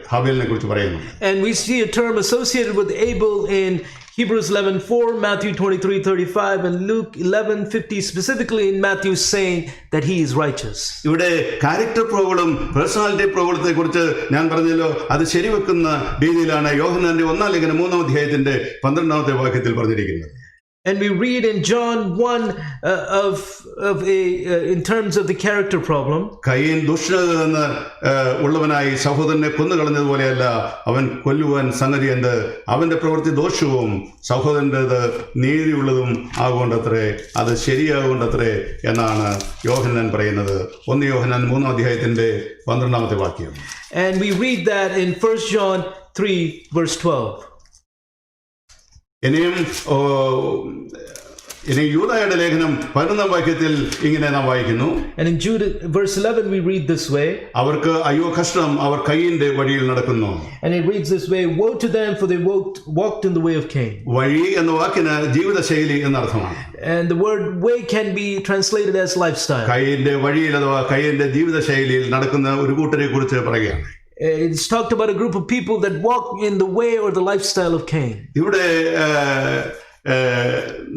ഹാബേലിനെ കുറിച്ച് പറയുന്നു. And we see a term associated with Abel in Hebrews 11:4, Matthew 23:35, and Luke 11:50, specifically in Matthew, saying that he is righteous. ഇവിടെ ക്യാരക്ടർ പ്രോബ്ലം, പേഴ്സണാലിറ്റി പ്രോബ്ലത്തെ കുറിച്ച് ഞാൻ പറഞ്ഞല്ലോ, അത് ശരിവെക്കുന്ന രീതിയിലാണ് യോഹന്നാന്റെ 1-ാം ലേഖനം 3-ാം അധ്യായത്തിന്റെ 12ാമത്തെ വാക്യത്തിൽ പറഞ്ഞിരിക്കുന്നത്. And we read in John 1 in terms of the character problem. കയീൻ ദുഷ്ടനെന്ന് ഉള്ളവനായി സഹോദരനെ കൊന്നുകളഞ്ഞതുപോലെയല്ല അവൻ കൊല്ലുവാൻ സംഗതി എന്ത്, അവന്റെ പ്രവൃത്തി ദോഷവും സഹോദരൻ്റെത് നീതിയുള്ളതും ആകൊണ്ടത്രേ, അത് ശരിയാകൊണ്ടത്രേ എന്നാണ് യോഹന്നാൻ പറയുന്നത്. 1 യോഹന്നാൻ 3-ാം അധ്യായത്തിന്റെ 12ാമത്തെ വാക്യം. And we read that in 1 John 3 verse 12. ഇനിയും യൂദായുടെ ലേഖനം 11ാം വാക്യത്തിൽ ഇങ്ങനെ നാം വായിക്കുന്നു. And in Jude verse 11 we read this way. അവർക്ക് അയ്യോ കഷ്ടം, അവർ കയീന്റെ വഴിയിൽ നടക്കുന്നു. And it reads this way, woe to them, for they walked in the way of Cain. വഴി എന്ന വാക്കിന് ജീവിതശൈലി എന്നർത്ഥമാണ്. And the word way can be translated as lifestyle. കയീന്റെ വഴിയിൽ അഥവാ കയീന്റെ ജീവിതശൈലിയിൽ നടക്കുന്ന ഒരു കൂട്ടരെ കുറിച്ച് പറയുകയാണ്. It's talked about a group of people that walk in the way or the lifestyle of Cain. ഇവിടെ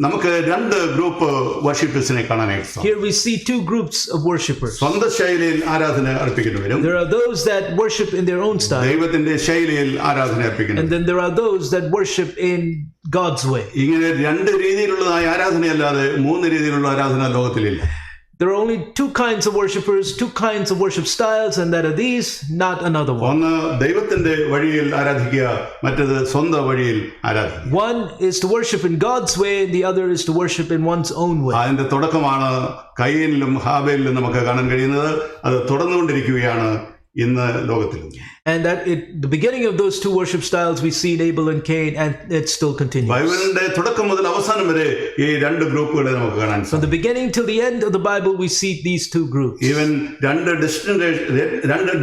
നമുക്ക് രണ്ട് ഗ്രൂപ്പ് വർഷിപ്പേഴ്സിനെ കാണാനായിട്ട് സാധിക്കും. Here we see two groups of worshippers. സ്വന്തം ശൈലിയിൽ ആരാധന അർപ്പിക്കുന്നവരും, There are those that worship in their own style, ദൈവത്തിന്റെ ശൈലിയിൽ ആരാധന and അർപ്പിക്കുന്നവരും. then there are those that worship in God's way. ഇങ്ങനെ രണ്ട് രീതിയിലുള്ളതായ ആരാധനയല്ലാതെ മൂന്ന് രീതിയിലുള്ള ആരാധന ലോകത്തിലില്ല. There are only two kinds of worshippers, two kinds of worship styles, and that are these, not another one. ഒന്ന് ദൈവത്തിന്റെ വഴിയിൽ ആരാധിക്കുക, മറ്റേത് സ്വന്തം വഴിയിൽ ആരാധിക്കുക. One is to worship in God's way, and the other is to worship in one's own way. അതിന്റെ തുടക്കമാണ് കയീനിലും ഹാബേലിലും നമുക്ക് കാണാൻ കഴിയുന്നത്. അത് തുടർന്നുകൊണ്ടിരിക്കുകയാണ് ഇന്ന് ലോകത്തിലും. And that the beginning of those two worship styles we see in Abel and Cain, and it still continues. ബൈബിളിന്റെ തുടക്കം മുതൽ അവസാനം വരെ ഈ രണ്ട് ഗ്രൂപ്പുകളെ നമുക്ക് കാണാൻ From സാധിക്കും. the beginning till the end of the Bible, we see these two groups. Even രണ്ട്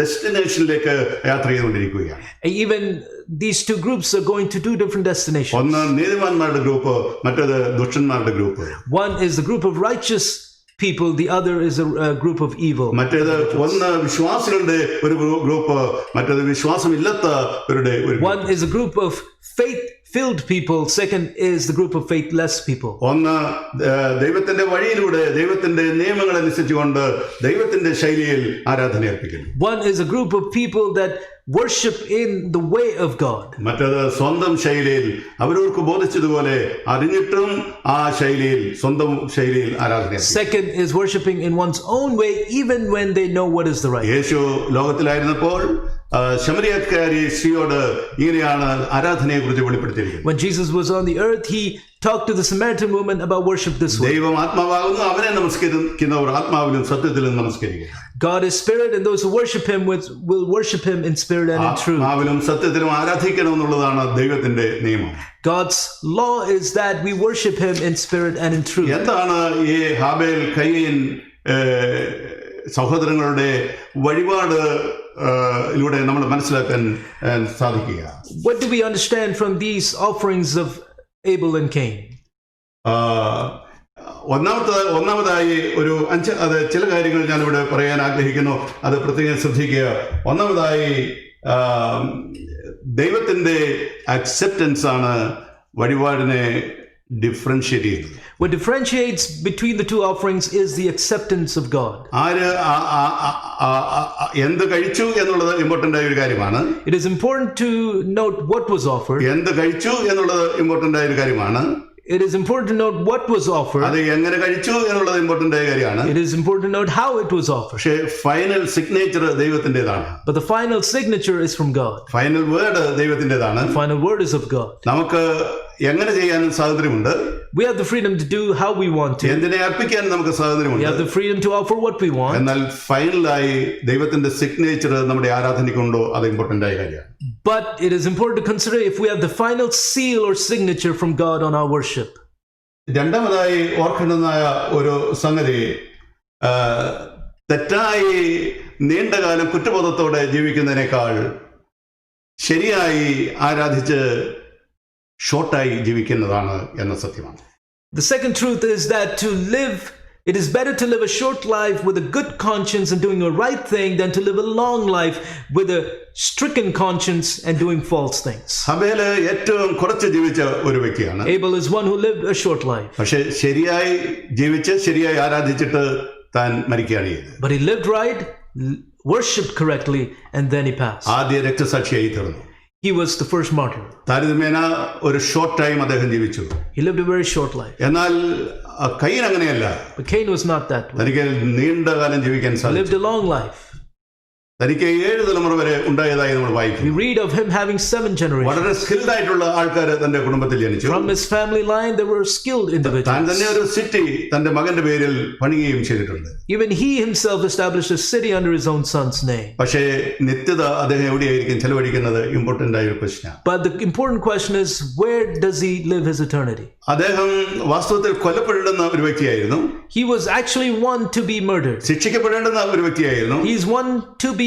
ഡെസ്റ്റിനേഷനിലേക്ക് യാത്ര ചെയ്തുകൊണ്ടിരിക്കുകയാണ്. Even these two groups are going to two different destinations. ഒന്ന് നീതിമാന്മാരുടെ ഗ്രൂപ്പ്, മറ്റേത് ദുഷ്ടന്മാരുടെ group. One is the group of righteous people, the other is a group of evil. മറ്റേത് ഒന്ന് വിശ്വാസികളുടെ ഒരു ഗ്രൂപ്പ്, മറ്റേത് വിശ്വാസമില്ലാത്തവരുടെ ഒരു group. One is a group of faith-filled people. Second is the group of faithless people. ഒന്ന് ദൈവത്തിന്റെ വഴിയിലൂടെ ദൈവത്തിന്റെ നിയമങ്ങൾ അനുസരിച്ചുകൊണ്ട് ദൈവത്തിന്റെ ശൈലിയിൽ ആരാധന അർപ്പിക്കുന്നു. One is a group of people that worship in the way of God. മറ്റേത് സ്വന്തം ശൈലിയിൽ അവരവർക്ക് ബോധിച്ചതുപോലെ അറിഞ്ഞിട്ടും ആ ശൈലിയിൽ സ്വന്തം ശൈലിയിൽ ആരാധന അർപ്പിക്കുന്നു. Second is worshiping in one's own way, even when they know what is the right. യേശു ലോകത്തിലായിരുന്നപ്പോൾ ശമരിയക്കാരി സ്ത്രീയോട് ഇങ്ങനെയാണ് ആരാധനയെ കുറിച്ച് വെളിപ്പെടുത്തിയിരിക്കുന്നത്. When Jesus was on the earth, he talked to the Samaritan woman about worship this way. ദൈവം ആത്മാവാകുന്നു, അവനെ നമസ്കരിക്കുന്നവർ ആത്മാവിലും സത്യത്തിലും നമസ്കരിക്കുക. God is spirit, and those who worship him will worship him in spirit and in truth. ആത്മാവിലും സത്യത്തിലും ആരാധിക്കണം എന്നുള്ളതാണ് ദൈവത്തിന്റെ നിയമം. God's law is that we worship him in spirit and in truth. എന്താണ് ഈ ഹാബേൽ കയീൻ സഹോദരങ്ങളുടെ വഴിപാട് ലൂടെ നമ്മൾ മനസ്സിലാക്കാൻ സാധിക്കുക? What do we understand from these offerings of Abel and Cain? ഒന്നാമതായി ഒരു അത് ചില കാര്യങ്ങൾ ഞാനിവിടെ പറയാൻ ആഗ്രഹിക്കുന്നു, അത് പ്രത്യേകം ശ്രദ്ധിക്കുക. ഒന്നാമതായി ദൈവത്തിന്റെ അക്സെപ്റ്റൻസ് ആണ് വഴിപാടിനെ ഡിഫറൻഷിയേറ്റ് ചെയ്യുന്നത്. What differentiates between the two offerings is the acceptance of God. ആര് എന്ത് കഴിച്ചു എന്നുള്ളത് ഇമ്പോർട്ടന്റ് ആയ ഒരു കാര്യമാണ്. It is important to note what was offered. എന്ത് കഴിച്ചു എന്നുള്ളത് ഇമ്പോർട്ടന്റ് ആയ ഒരു കാര്യമാണ്. It is important to note what was offered. അത് എങ്ങനെ കഴിച്ചു എന്നുള്ളത് ഇമ്പോർട്ടന്റ് ആയ കാര്യമാണ്. It is important to note how it was offered. പക്ഷേ ഫൈനൽ സിഗ്നേച്ചർ ദൈവത്തിൻ്റെതാണ്. But the final signature is from God. Final word ദൈവത്തിൻ്റെതാണ്. The final word is of God. നമുക്ക് എങ്ങനെ ചെയ്യാനും സ്വാതന്ത്ര്യമുണ്ട്. We have the freedom to do how we want to. എന്തിനെ അർപ്പിക്കാനും നമുക്ക് We സ്വാതന്ത്ര്യമുണ്ട്. have the freedom to offer what we want. എന്നാൽ ഫൈനലായി ദൈവത്തിന്റെ സിഗ്നേച്ചർ നമ്മുടെ ആരാധനയ്ക്കുണ്ടോ, അത് ഇമ്പോർട്ടന്റ് ആയ കാര്യമാണ്. But it is important to consider if we have the final seal or signature from God on our worship. രണ്ടാമതായി ഓർക്കേണ്ടുന്ന ഒരു സംഗതി, തെറ്റായി നീണ്ടകാലം കുറ്റബോധത്തോടെ ജീവിക്കുന്നതിനേക്കാൾ ശരിയായി ആരാധിച്ച് ഷോർട്ടായി ജീവിക്കുന്നതാണ് എന്ന സത്യമാണ്. The second truth is that it is better to live a short life with a good conscience and doing a right thing than to live a long life with a stricken conscience and doing false things. ഹബേല് ഏറ്റവും കുറച്ച് ജീവിച്ച ഒരു വ്യക്തിയാണ്. Abel is one who lived a short life. പക്ഷെ ശരിയായി ജീവിച്ച് ശരിയായി ആരാധിച്ചിട്ട് താൻ മരിക്കുകയാണ് ചെയ്തത്. But he lived right, worshipped correctly, and then he passed. ആദ്യ രക്തസാക്ഷിയായി തീർന്നു. He was the first martyr. താരതമ്യേന ഒരു ഷോർട്ട് ടൈം അദ്ദേഹം ജീവിച്ചു. He lived a very short life. എന്നാൽ കയീൻ അങ്ങനെയല്ല. But Cain was not that way. തനിക്ക് നീണ്ടകാലം ജീവിക്കാൻ He സാധിച്ചു. lived a long life. തനിക്ക് 7 തലമുറ വരെ ഉണ്ടായതായി നമ്മൾ We വായിക്കുന്നു. read of him having 7 generations. വളരെ സ്കിൽഡ് ആയിട്ടുള്ള ആൾക്കാർ തന്റെ കുടുംബത്തിൽ ജനിച്ചു. From his family line, there were skilled താൻ individuals. തന്നെ ഒരു സിറ്റി തന്റെ മകന്റെ പേരിൽ പണിയുകയും ചെയ്തിട്ടുണ്ട്. Even he himself established a city under his own son's name. പക്ഷേ നിത്യത അദ്ദേഹം എവിടെയായിരിക്കും ചെലവഴിക്കുന്നത് ഇമ്പോർട്ടന്റ് ആയ ഒരു പ്രശ്നമാണ്. But the important question is, where does he live his eternity? അദ്ദേഹം വാസ്തവത്തിൽ കൊല്ലപ്പെടേണ്ടുന്ന ഒരു വ്യക്തിയായിരുന്നു. He was actually one to be murdered. ശിക്ഷിക്കപ്പെടേണ്ടുന്ന ഒരു വ്യക്തിയായിരുന്നു. He's one to be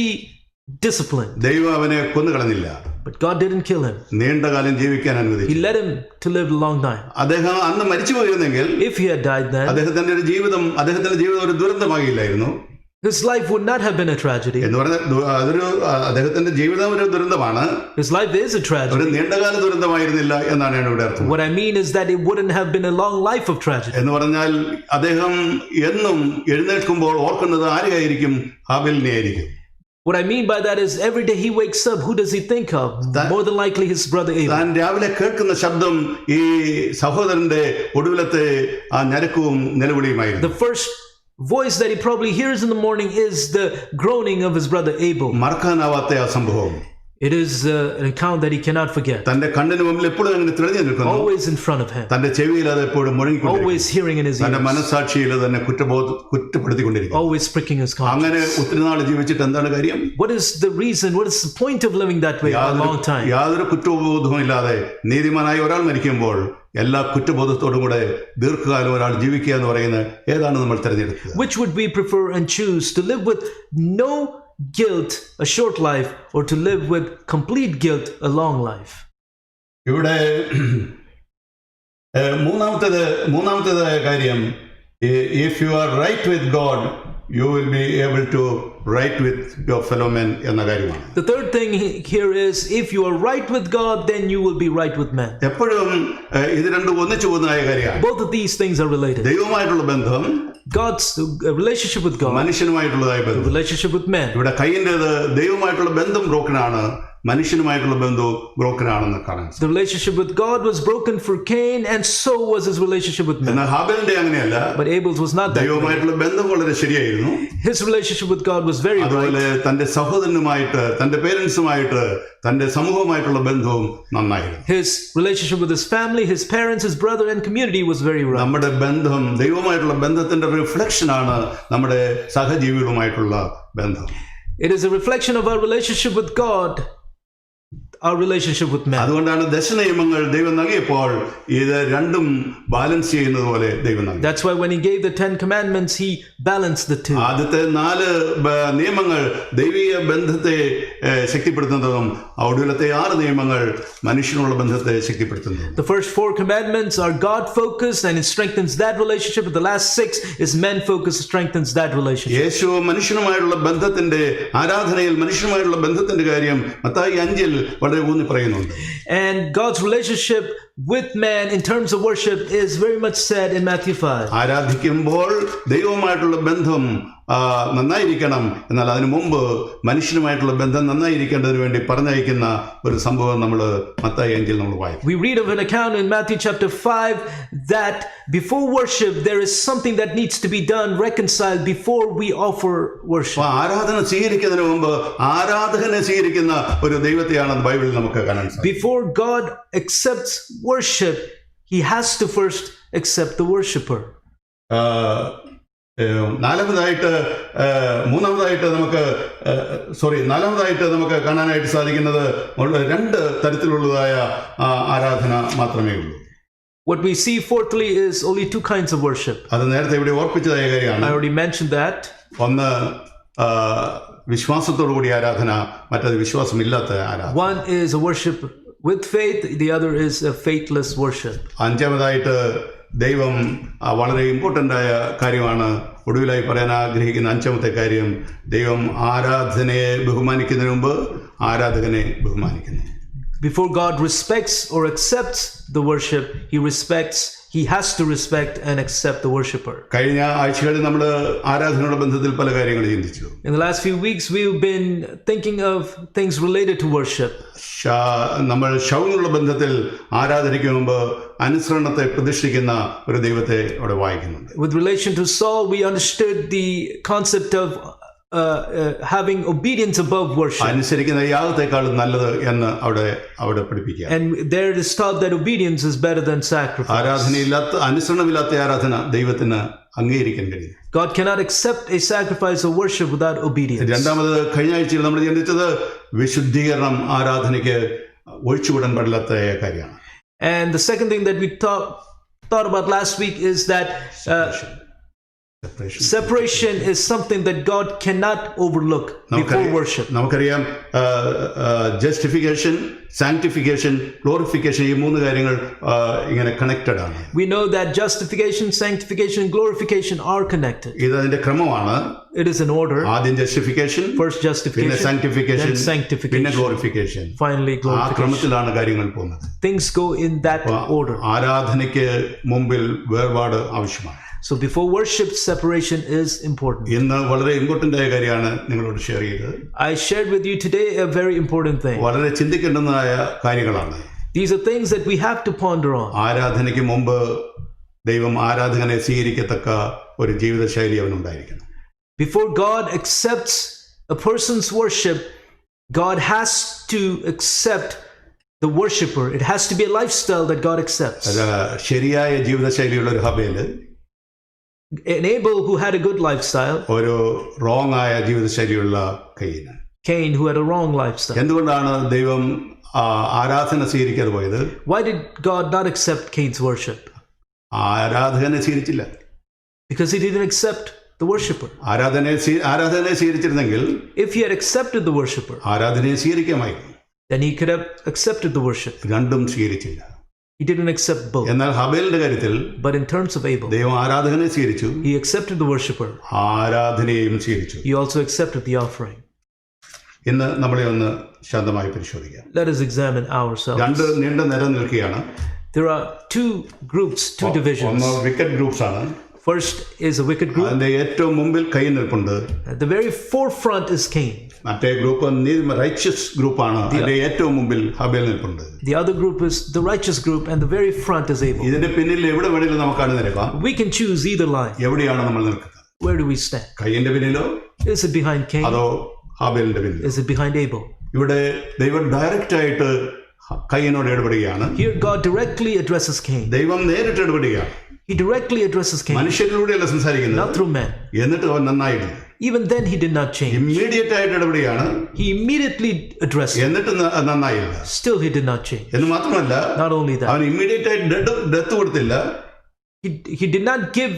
disciplined. ദൈവം അവനെ കൊന്നുകളഞ്ഞില്ല. But God didn't kill him. നീണ്ടകാലം ജീവിക്കാൻ He അനുവദിച്ചു. let him to live a long time. അദ്ദേഹം അന്ന് മരിച്ചു പോയിരുന്നെങ്കിൽ If he had died then, അദ്ദേഹത്തിന്റെ ജീവിതം ഒരു ദുരന്തമാകില്ലായിരുന്നു. His life would not have been a tragedy. എന്ന് പറഞ്ഞാൽ അതൊരു അദ്ദേഹത്തിന്റെ ജീവിതം ഒരു ദുരന്തമാണ്. His life is a ഒരു tragedy. നീണ്ടകാല ദുരന്തമായിരുന്നില്ല എന്നാണ് ഞാൻ ഇവിടെ അർത്ഥം. What I mean is that it wouldn't have been a long life of tragedy. എന്ന് പറഞ്ഞാൽ അദ്ദേഹം എന്നും എഴുന്നേൽക്കുമ്പോൾ ഓർക്കുന്നത് ആരെയായിരിക്കും? ഹാബിലിനെ ആയിരിക്കും. What I mean by that is every day he wakes up, who does he think of? More than likely his brother Abel. താൻ രാവിലെ കേൾക്കുന്ന ശബ്ദം ഈ സഹോദരന്റെ ഒടുവിലത്തെ ആ ഞരക്കവും നിലവിളിയുമായിരുന്നു. The first voice that he probably hears in the morning is the groaning of his brother Abel. മറക്കാനാവാത്ത ആ സംഭവം. It is an account that he cannot forget. തന്റെ കണ്ണിന് മുമ്പിൽ എപ്പോഴും അങ്ങനെ തെളിഞ്ഞു നിൽക്കുന്നു. Always in front of him. തന്റെ ചെവിയിൽ അത് എപ്പോഴും മുഴങ്ങിക്കൊണ്ടിരിക്കുന്നു. Always hearing in his ears. തന്റെ മനസ്സാക്ഷിയിൽ തന്നെ കുറ്റപ്പെടുത്തിക്കൊണ്ടിരിക്കുന്നു. Always pricking his conscience. അങ്ങനെ ഒത്തിരി നാൾ ജീവിച്ചിട്ട് എന്താണ് കാര്യം? What is the reason? What is the point of living that way for a long time? യാതൊരു കുറ്റബോധവും ഇല്ലാതെ നീതിമാനായ ഒരാൾ മരിക്കുമ്പോൾ എല്ലാ കുറ്റബോധത്തോടും കൂടെ ദീർഘകാലം ഒരാൾ ജീവിക്കുക എന്ന് പറയുന്നത് ഏതാണ് നമ്മൾ തിരഞ്ഞെടുക്കുക? Which would we prefer and choose, to live with no guilt, a short life, or to live with complete guilt, a long life? ഇവിടെ മൂന്നാമത്തേതായ കാര്യം, if you are right with God, you will be able to right with your fellowmen എന്ന കാര്യമാണ്. The third thing here is, if you are right with God, then you will be right with men. എപ്പോഴും ഇത് രണ്ടും ഒന്നിച്ചു പോകുന്നതായ കാര്യമാണ്. Both of these things are related. ദൈവവുമായിട്ടുള്ള ബന്ധം, God's relationship with God, മനുഷ്യനുമായിട്ടുള്ളതായ ബന്ധം. relationship with men. ഇവിടെ കയ്യിൻ്റെത് ദൈവവുമായിട്ടുള്ള ബന്ധം ബ്രോക്കനാണ്, മനുഷ്യനുമായിട്ടുള്ള ബന്ധവും ബ്രോക്കനാണെന്ന് കാണാൻ. The relationship with God was broken for Cain, and so was his relationship with men. എന്നാൽ ഹാബേലിന്റെ അങ്ങനെയല്ല. But Abel's was not that way. ദൈവവുമായിട്ടുള്ള ബന്ധം വളരെ ശരിയായിരുന്നു. His relationship with God was very right. അതുപോലെ തന്റെ സഹോദരനുമായിട്ട്, തന്റെ പേരൻസുമായിട്ട്, തന്റെ സമൂഹവുമായിട്ടുള്ള ബന്ധവും നന്നായിരുന്നു. His relationship with his family, his parents, his brother and community was very right. നമ്മുടെ ബന്ധം, ദൈവവുമായിട്ടുള്ള ബന്ധത്തിന്റെ റിഫ്ലക്ഷനാണ് നമ്മുടെ സഹജീവികളുമായിട്ടുള്ള ബന്ധം. It is a reflection of our relationship with God, our relationship with men. അതുകൊണ്ടാണ് ദശനിയമങ്ങൾ ദൈവം നൽകിയപ്പോൾ ഇത് രണ്ടും ബാലൻസ് ചെയ്യുന്നത് പോലെ ദൈവം നൽകി. That's why when he gave the 10 commandments, he balanced the two. ആദ്യത്തെ 4 നിയമങ്ങൾ ദൈവിക ബന്ധത്തെ ശക്തിപ്പെടുത്തുന്നതും ഒടുവിലത്തെ 6 നിയമങ്ങൾ മനുഷ്യനുള്ള ബന്ധത്തെ ശക്തിപ്പെടുത്തുന്നതും. The first 4 commandments are God focused and it strengthens that relationship, but the last 6 is men focused, strengthens that relationship. യേശു മനുഷ്യനുമായുള്ള ബന്ധത്തിന്റെ ആരാധനയിൽ മനുഷ്യനുമായുള്ള ബന്ധത്തിന്റെ കാര്യം മത്തായി 5-ൽ വളരെ ഊന്നി പറയുന്നുണ്ട്. And God's relationship with man in terms of worship is very much said in Matthew 5. ആരാധിക്കുമ്പോൾ ദൈവവുമായിട്ടുള്ള ബന്ധം നന്നായിരിക്കണം, എന്നാൽ അതിനു മുമ്പ് മനുഷ്യനുമായിട്ടുള്ള ബന്ധം നന്നായിരിക്കേണ്ടതിന് വേണ്ടി പറഞ്ഞയക്കുന്ന ഒരു സംഭവം നമ്മൾ മത്തായി 5-ൽ നമ്മൾ വായിക്കും. We read of an account in Matthew chapter 5 that before worship there is something that needs to be done, reconciled before we offer worship. ആരാധന സ്വീകരിക്കുന്നതിന് മുമ്പ് ആരാധകനെ സ്വീകരിക്കുന്ന ഒരു ദൈവത്തെയാണ് ബൈബിളിൽ നമുക്ക് കാണാൻ സാധിക്കും. Before God accepts worship, he has to first accept the worshipper. നാലാമതായിട്ട് നമുക്ക് കാണാനായിട്ട് സാധിക്കുന്നത് 2 തരത്തിലുള്ളതായ ആരാധന മാത്രമേ ഉള്ളൂ. What we see fourthly is only 2 kinds of worship. അത് നേരത്തെ ഇവിടെ ഓർപ്പിച്ചതായ കാര്യമാണ്. I already mentioned that. ഒന്ന് വിശ്വാസത്തോടു കൂടി ആരാധന, മറ്റത് വിശ്വാസമില്ലാത്ത ആരാധന. One is a worship with faith, the other is a faithless worship. അഞ്ചാമതായിട്ട് ദൈവം വളരെ ഇമ്പോർട്ടൻ്റ് ആയ കാര്യമാണ് ഒടുവിലായി പറയാൻ ആഗ്രഹിക്കുന്ന 5ാമത്തെ കാര്യം, ദൈവം ആരാധനയെ ബഹുമാനിക്കുന്നതിന് മുമ്പ് ആരാധകനെ ബഹുമാനിക്കുന്നു. Before God respects or accepts the worship, he has to respect and accept the worshipper. കഴിഞ്ഞ ആഴ്ചകളിൽ നമ്മൾ ആരാധനയുടെ ബന്ധത്തിൽ പല കാര്യങ്ങൾ ചിന്തിച്ചു. In the last few weeks we've been thinking of things related to worship. നമ്മൾ ശൗലുള്ള ബന്ധത്തിൽ ആരാധനയ്ക്ക് മുമ്പ് അനുസരണത്തെ പ്രതിഷ്ഠിക്കുന്ന ഒരു ദൈവത്തെ അവിടെ വായിക്കുന്നുണ്ട്. With relation to Saul, we understood the concept of having obedience above worship. അനുസരിക്കുന്ന യാഗത്തെക്കാളും നല്ലത് എന്ന് അവിടെ പഠിപ്പിക്കുക. And there it is taught that obedience is better than sacrifice. അനുസരണമില്ലാത്ത ആരാധന ദൈവത്തിന് അംഗീകരിക്കാൻ കഴിയും. God cannot accept a sacrifice of worship without obedience. രണ്ടാമത് കഴിഞ്ഞ ആഴ്ചയിൽ നമ്മൾ ചിന്തിച്ചത് വിശുദ്ധീകരണം ആരാധനയ്ക്ക് ഒഴിച്ചുകൂടാൻ പാടില്ലാത്ത കാര്യമാണ്. And the second thing that we thought about last week is that Separation is something that God cannot overlook before worship. നമുക്കറിയാം ജസ്റ്റിഫിക്കേഷൻ, സാങ്ക്ടിഫിക്കേഷൻ, ഗ്ലോറിഫിക്കേഷൻ, ഈ മൂന്ന് കാര്യങ്ങൾ ഇങ്ങനെ കണക്റ്റഡ് ആണ്. We know that justification, sanctification, and glorification are connected. ഇത് അതിന്റെ ക്രമമാണ്. It is an order. ആദ്യം ജസ്റ്റിഫിക്കേഷൻ, First justification, പിന്നെ സാങ്ക്ടിഫിക്കേഷൻ, then sanctification, പിന്നെ ഗ്ലോറിഫിക്കേഷൻ. finally ആ glorification. ക്രമത്തിലാണ് കാര്യങ്ങൾ പോകുന്നത്. Things go in that order. ആരാധനയ്ക്ക് മുമ്പിൽ വേർപാട് ആവശ്യമാണ്. So before worship, separation is important. ഇന്ന് വളരെ ഇമ്പോർട്ടന്റ് ആയ കാര്യമാണ് നിങ്ങളോട് ഷെയർ ചെയ്തത്. I shared with you today a very important thing. വളരെ ചിന്തിക്കേണ്ടതായ കാര്യങ്ങളാണ്. These are things that we have to ponder on. ആരാധനയ്ക്ക് മുമ്പ് ദൈവം ആരാധകനെ സ്വീകരിക്കത്തക്ക ഒരു ജീവിതശൈലി അവനുണ്ടായിരിക്കണം. Before God accepts a person's worship, God has to accept the worshipper. It has to be a lifestyle that God accepts. ശരിയായ ജീവിതശൈലിയുള്ള ഒരു ഹബേല്, An Abel who had a good lifestyle, ഒരു wrong ആയ ജീവിതശൈലിയുള്ള കയ്യിന്. Cain who had a wrong lifestyle. എന്തുകൊണ്ടാണ് ദൈവം ആരാധന സ്വീകരിക്കാതെ പോയത്? Why did God not accept Cain's worship? ആരാധകനെ സ്വീകരിച്ചില്ല. Because he didn't accept the worshipper. ആരാധനയെ സ്വീകരിച്ചിരുന്നെങ്കിൽ, if he had accepted the worshipper, ആരാധനയെ സ്വീകരിക്കാമായിരുന്നു. then he could have accepted the worship. രണ്ടും സ്വീകരിച്ചില്ല. He didn't accept both. എന്നാൽ ഹബേലിന്റെ കാര്യത്തിൽ, but in terms of Abel, ദൈവം ആരാധകനെ സ്വീകരിച്ചു, he accepted the worshipper, ആരാധനയെയും സ്വീകരിച്ചു. he also accepted the offering. ഇന്ന് നമ്മളെ ഒന്ന് ശാന്തമായി പരിശോധിക്കാം. Let us examine ourselves. രണ്ട് നീണ്ട നിര നിൽക്കുകയാണ്. There are two groups, two divisions. ഒന്ന് വിക്കറ്റ് ഗ്രൂപ്പ്സ് ആണ്. First is a wicked group. അതിന്റെ ഏറ്റവും മുമ്പിൽ കൈൻ നിൽപ്പുണ്ട്. At the very forefront is Cain. മറ്റേ ഗ്രൂപ്പ് റൈച്ചസ് ഗ്രൂപ്പാണ്. അതിന്റെ ഏറ്റവും മുമ്പിൽ ഹബേൽ നിൽപ്പുണ്ട്. The other group is the righteous group, and the very front is Abel. ഇതിന്റെ പിന്നിൽ എവിടെ വേണമെങ്കിലും നമുക്കാണ് നിൽക്കാം. We can choose either line. എവിടെയാണ് നമ്മൾ നിൽക്കുന്നത്? Where do we stand? കൈന്റെ പിന്നിലോ? Is it behind Cain? അതോ ഹാബേലിന്റെ പിന്നിലോ? Is it behind Abel? ഇവിടെ ദൈവം ഡയറക്റ്റ് ആയിട്ട് Kainod ഇടപെടുകയാണ്. Here God directly addresses Cain. ദൈവം നേരിട്ട് ഇടപെടുകയാണ്. He directly addresses Cain. മനുഷ്യരിലൂടെയല്ല സംസാരിക്കുന്നത്. Not through men. എന്നിട്ട് അവൻ നന്നായില്ല. Even then he did not change. Immediate ആയിട്ട് ഇടപെടുകയാണ്. He immediately addressed. എന്നിട്ട് നന്നായില്ല. Still he did not change. എന്ന് മാത്രമല്ല, not only that, അവൻ ഇമ്മീഡിയറ്റ് ആയിട്ട് ഡെത്ത് കൊടുത്തില്ല. He did not give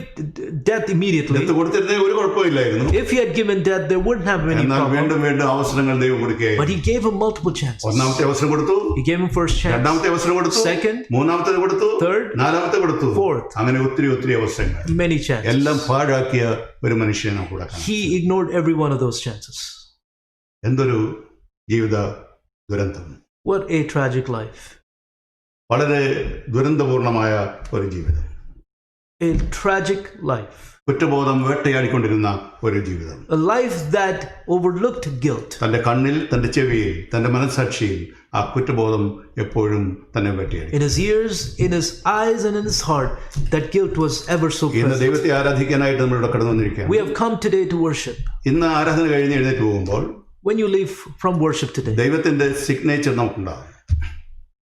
death immediately. Death കൊടുത്തിരുന്നെങ്കിൽ ഒരു കുഴപ്പമില്ലായിരുന്നു. If he had given death, there wouldn't have been any എന്നാൽ problem. വീണ്ടും വീണ്ടും അവസരങ്ങൾ ദൈവം കൊടുക്കുകയായിരുന്നു. But he gave him multiple chances. ഒന്നാമത്തെ അവസരം കൊടുത്തു. He gave him first chance. രണ്ടാമത്തെ അവസരം കൊടുത്തു. Second. മൂന്നാമത്തെ കൊടുത്തു. Third. നാലാമത്തെ കൊടുത്തു. Fourth. അങ്ങനെ ഒത്തിരി അവസരങ്ങൾ. Many chances. എല്ലാം പാഴാക്കിയ ഒരു മനുഷ്യനെ നമുക്ക് കൂടെ കാണാം. He ignored every one of those chances. എന്തൊരു ജീവിത ദുരന്തം. What a tragic life. വളരെ ദുരന്തപൂർണമായ ഒരു ജീവിതം. A tragic life. കുറ്റബോധം വേട്ടയാടിക്കൊണ്ടിരുന്ന ഒരു ജീവിതം. A life that overlooked guilt. തന്റെ കണ്ണിൽ, തന്റെ ചെവിയിൽ, തന്റെ മനസ്സാക്ഷിയിൽ ആ കുറ്റബോധം എപ്പോഴും തന്നെ വേട്ടയാടി. In his ears, in his eyes, and in his heart, that guilt was ever so present. ഇന്ന് ദൈവത്തെ ആരാധിക്കാനായിട്ട് നമ്മളിവിടെ കടന്നു വന്നിരിക്കുകയാണ്. We have come today to worship. ഇന്ന് ആരാധന കഴിഞ്ഞ് എഴുന്നേറ്റ് പോകുമ്പോൾ, when you leave from worship today, ദൈവത്തിന്റെ signature നമുക്കുണ്ടാകും.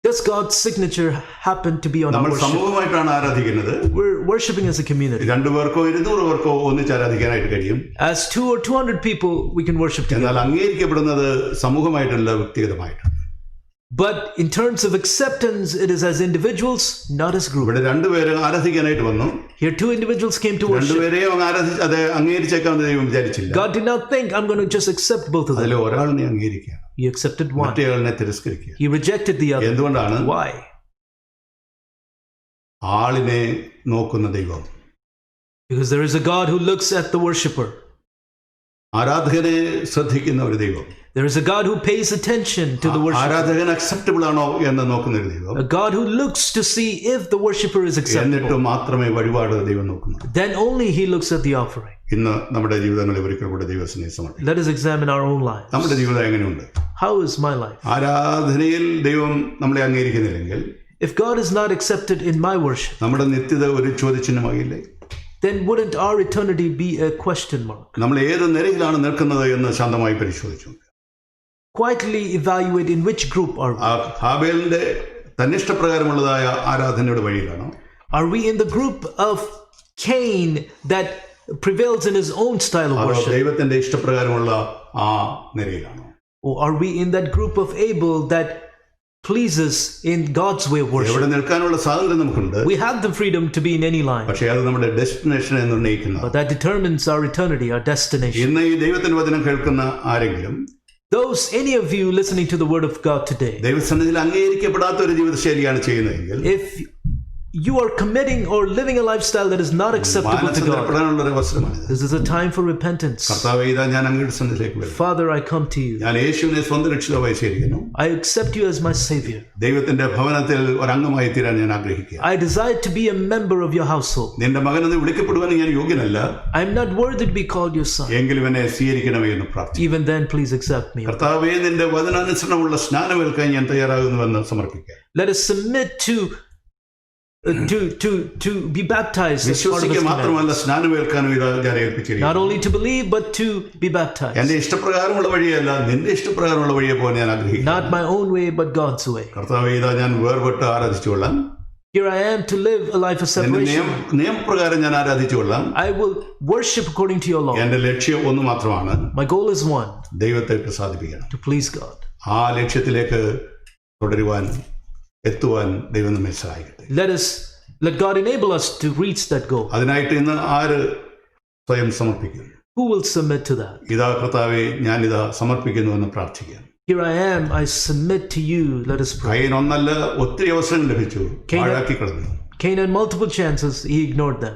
Does God's signature happen to be on our worship? നമ്മൾ സമൂഹമായിട്ടാണ് ആരാധിക്കുന്നത്. We're worshiping as a community. 2 പേർക്കോ 200 പേർക്കോ ഒന്നിച്ച് ആരാധിക്കാനായിട്ട് കഴിയും. As 2 or 200 people, we can worship together. എന്നാൽ അംഗീകരിക്കപ്പെടുന്നത് സമൂഹമായിട്ടല്ല, വ്യക്തിഗതമായിട്ടാണ്. But in terms of acceptance, it is as individuals, not as groups. ഇവിടെ 2 പേര് ആരാധിക്കാനായിട്ട് വന്നു. Here 2 individuals came to worship. 2 പേരെയും അത് അംഗീകരിച്ചേക്കാമെന്ന് ദൈവം വിചാരിച്ചില്ല. God did not think, I'm going to just accept both of them. അതിൽ ഒരാളിനെ അംഗീകരിക്കുക. He accepted one. മറ്റേയാളിനെ തിരസ്കരിക്കുക. He rejected the other. എന്തുകൊണ്ടാണ്? Why? ആളിനെ നോക്കുന്ന ദൈവം. Because there is a God who looks at the worshipper. ആരാധകനെ ശ്രദ്ധിക്കുന്ന ഒരു ദൈവം. There is a God who pays attention to the worshipper. ആരാധകൻ അക്സെപ്റ്റബിൾ ആണോ എന്ന് നോക്കുന്ന ഒരു ദൈവം. A God who looks to see if the worshipper is acceptable. എന്നിട്ട് മാത്രമേ വഴിപാട് ദൈവം നോക്കുന്നു. Then only he looks at the offering. ഇന്ന് നമ്മുടെ ജീവിതങ്ങളിൽ ഒരിക്കൽ കൂടെ ദൈവത്തിനെ സമർപ്പിക്കാം. Let us examine our own lives. നമ്മുടെ ജീവിതം എങ്ങനെയുണ്ട്? How is my life? ആരാധനയിൽ ദൈവം നമ്മളെ അംഗീകരിക്കുന്നില്ലെങ്കിൽ, if God is not accepted in my worship, നമ്മുടെ നിത്യത ഒരു ചോദ്യചിഹ്നമാകില്ലേ? then wouldn't our eternity be a question mark? നമ്മൾ ഏത് നിരയിലാണ് നിൽക്കുന്നത് എന്ന് ശാന്തമായി പരിശോധിച്ചു. Quietly evaluate in which group are we. ഹാബേലിന്റെ തന്നിഷ്ടപ്രകാരമുള്ളതായ ആരാധനയുടെ വഴിയിലാണോ? Are we in the group of Cain that prevails in his own style of അതോ worship? ദൈവത്തിന്റെ ഇഷ്ടപ്രകാരമുള്ള ആ നിരയിലാണോ? Or are we in that group of Abel that pleases in God's way of worship. എവിടെ നിൽക്കാനുള്ള സ്വാതന്ത്ര്യം നമുക്കുണ്ട്. We have the freedom to be in any line. പക്ഷേ അത് നമ്മുടെ ഡെസ്റ്റിനേഷനെ നിർണ്ണയിക്കുന്നു. But that determines our eternity, our destination. ഇന്ന് ഈ ദൈവത്തിന്റെ വചനം കേൾക്കുന്ന ആരെങ്കിലും, any of you listening to the word of God today, ദൈവസന്നിധിയിൽ അംഗീകരിക്കപ്പെടാത്ത ഒരു ജീവിതശൈലിയാണ് ചെയ്യുന്നതെങ്കിൽ, if you are committing or living a lifestyle that is not acceptable to God, this is a time for repentance. Father, I come to you. I accept you as my Savior. I desire to be a member of your household. I am not worthy to be called your son. Even then, please accept me. Let us submit to be baptized as part of His commandments. Not only to believe, but to be baptized. Not my own way, but God's way. Here I am to live a life of separation. I will worship according to your law. My goal is one, to please God. Let God enable us to reach that goal. Who will submit to that? Here I am, I submit to you. Let us pray. Cain had multiple chances, he ignored them.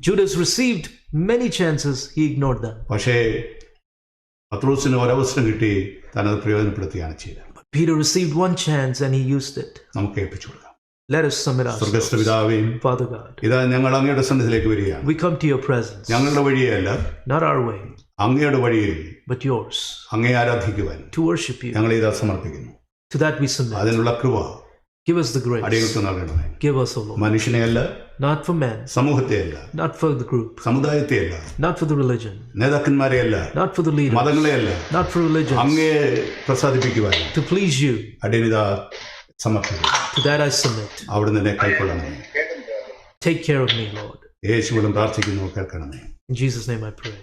Judas received many chances, he ignored them. Peter received one chance and he used it. Let us submit ourselves. Father God, we come to your presence. Not our way, but yours. To worship you. To that we submit. Give us the grace. Give us, O Lord. Not for men. Not for the group. Not for the religion. Not for the leaders. Not for religion. To please you. To that I submit. Take care of me, Lord. In Jesus' name I pray.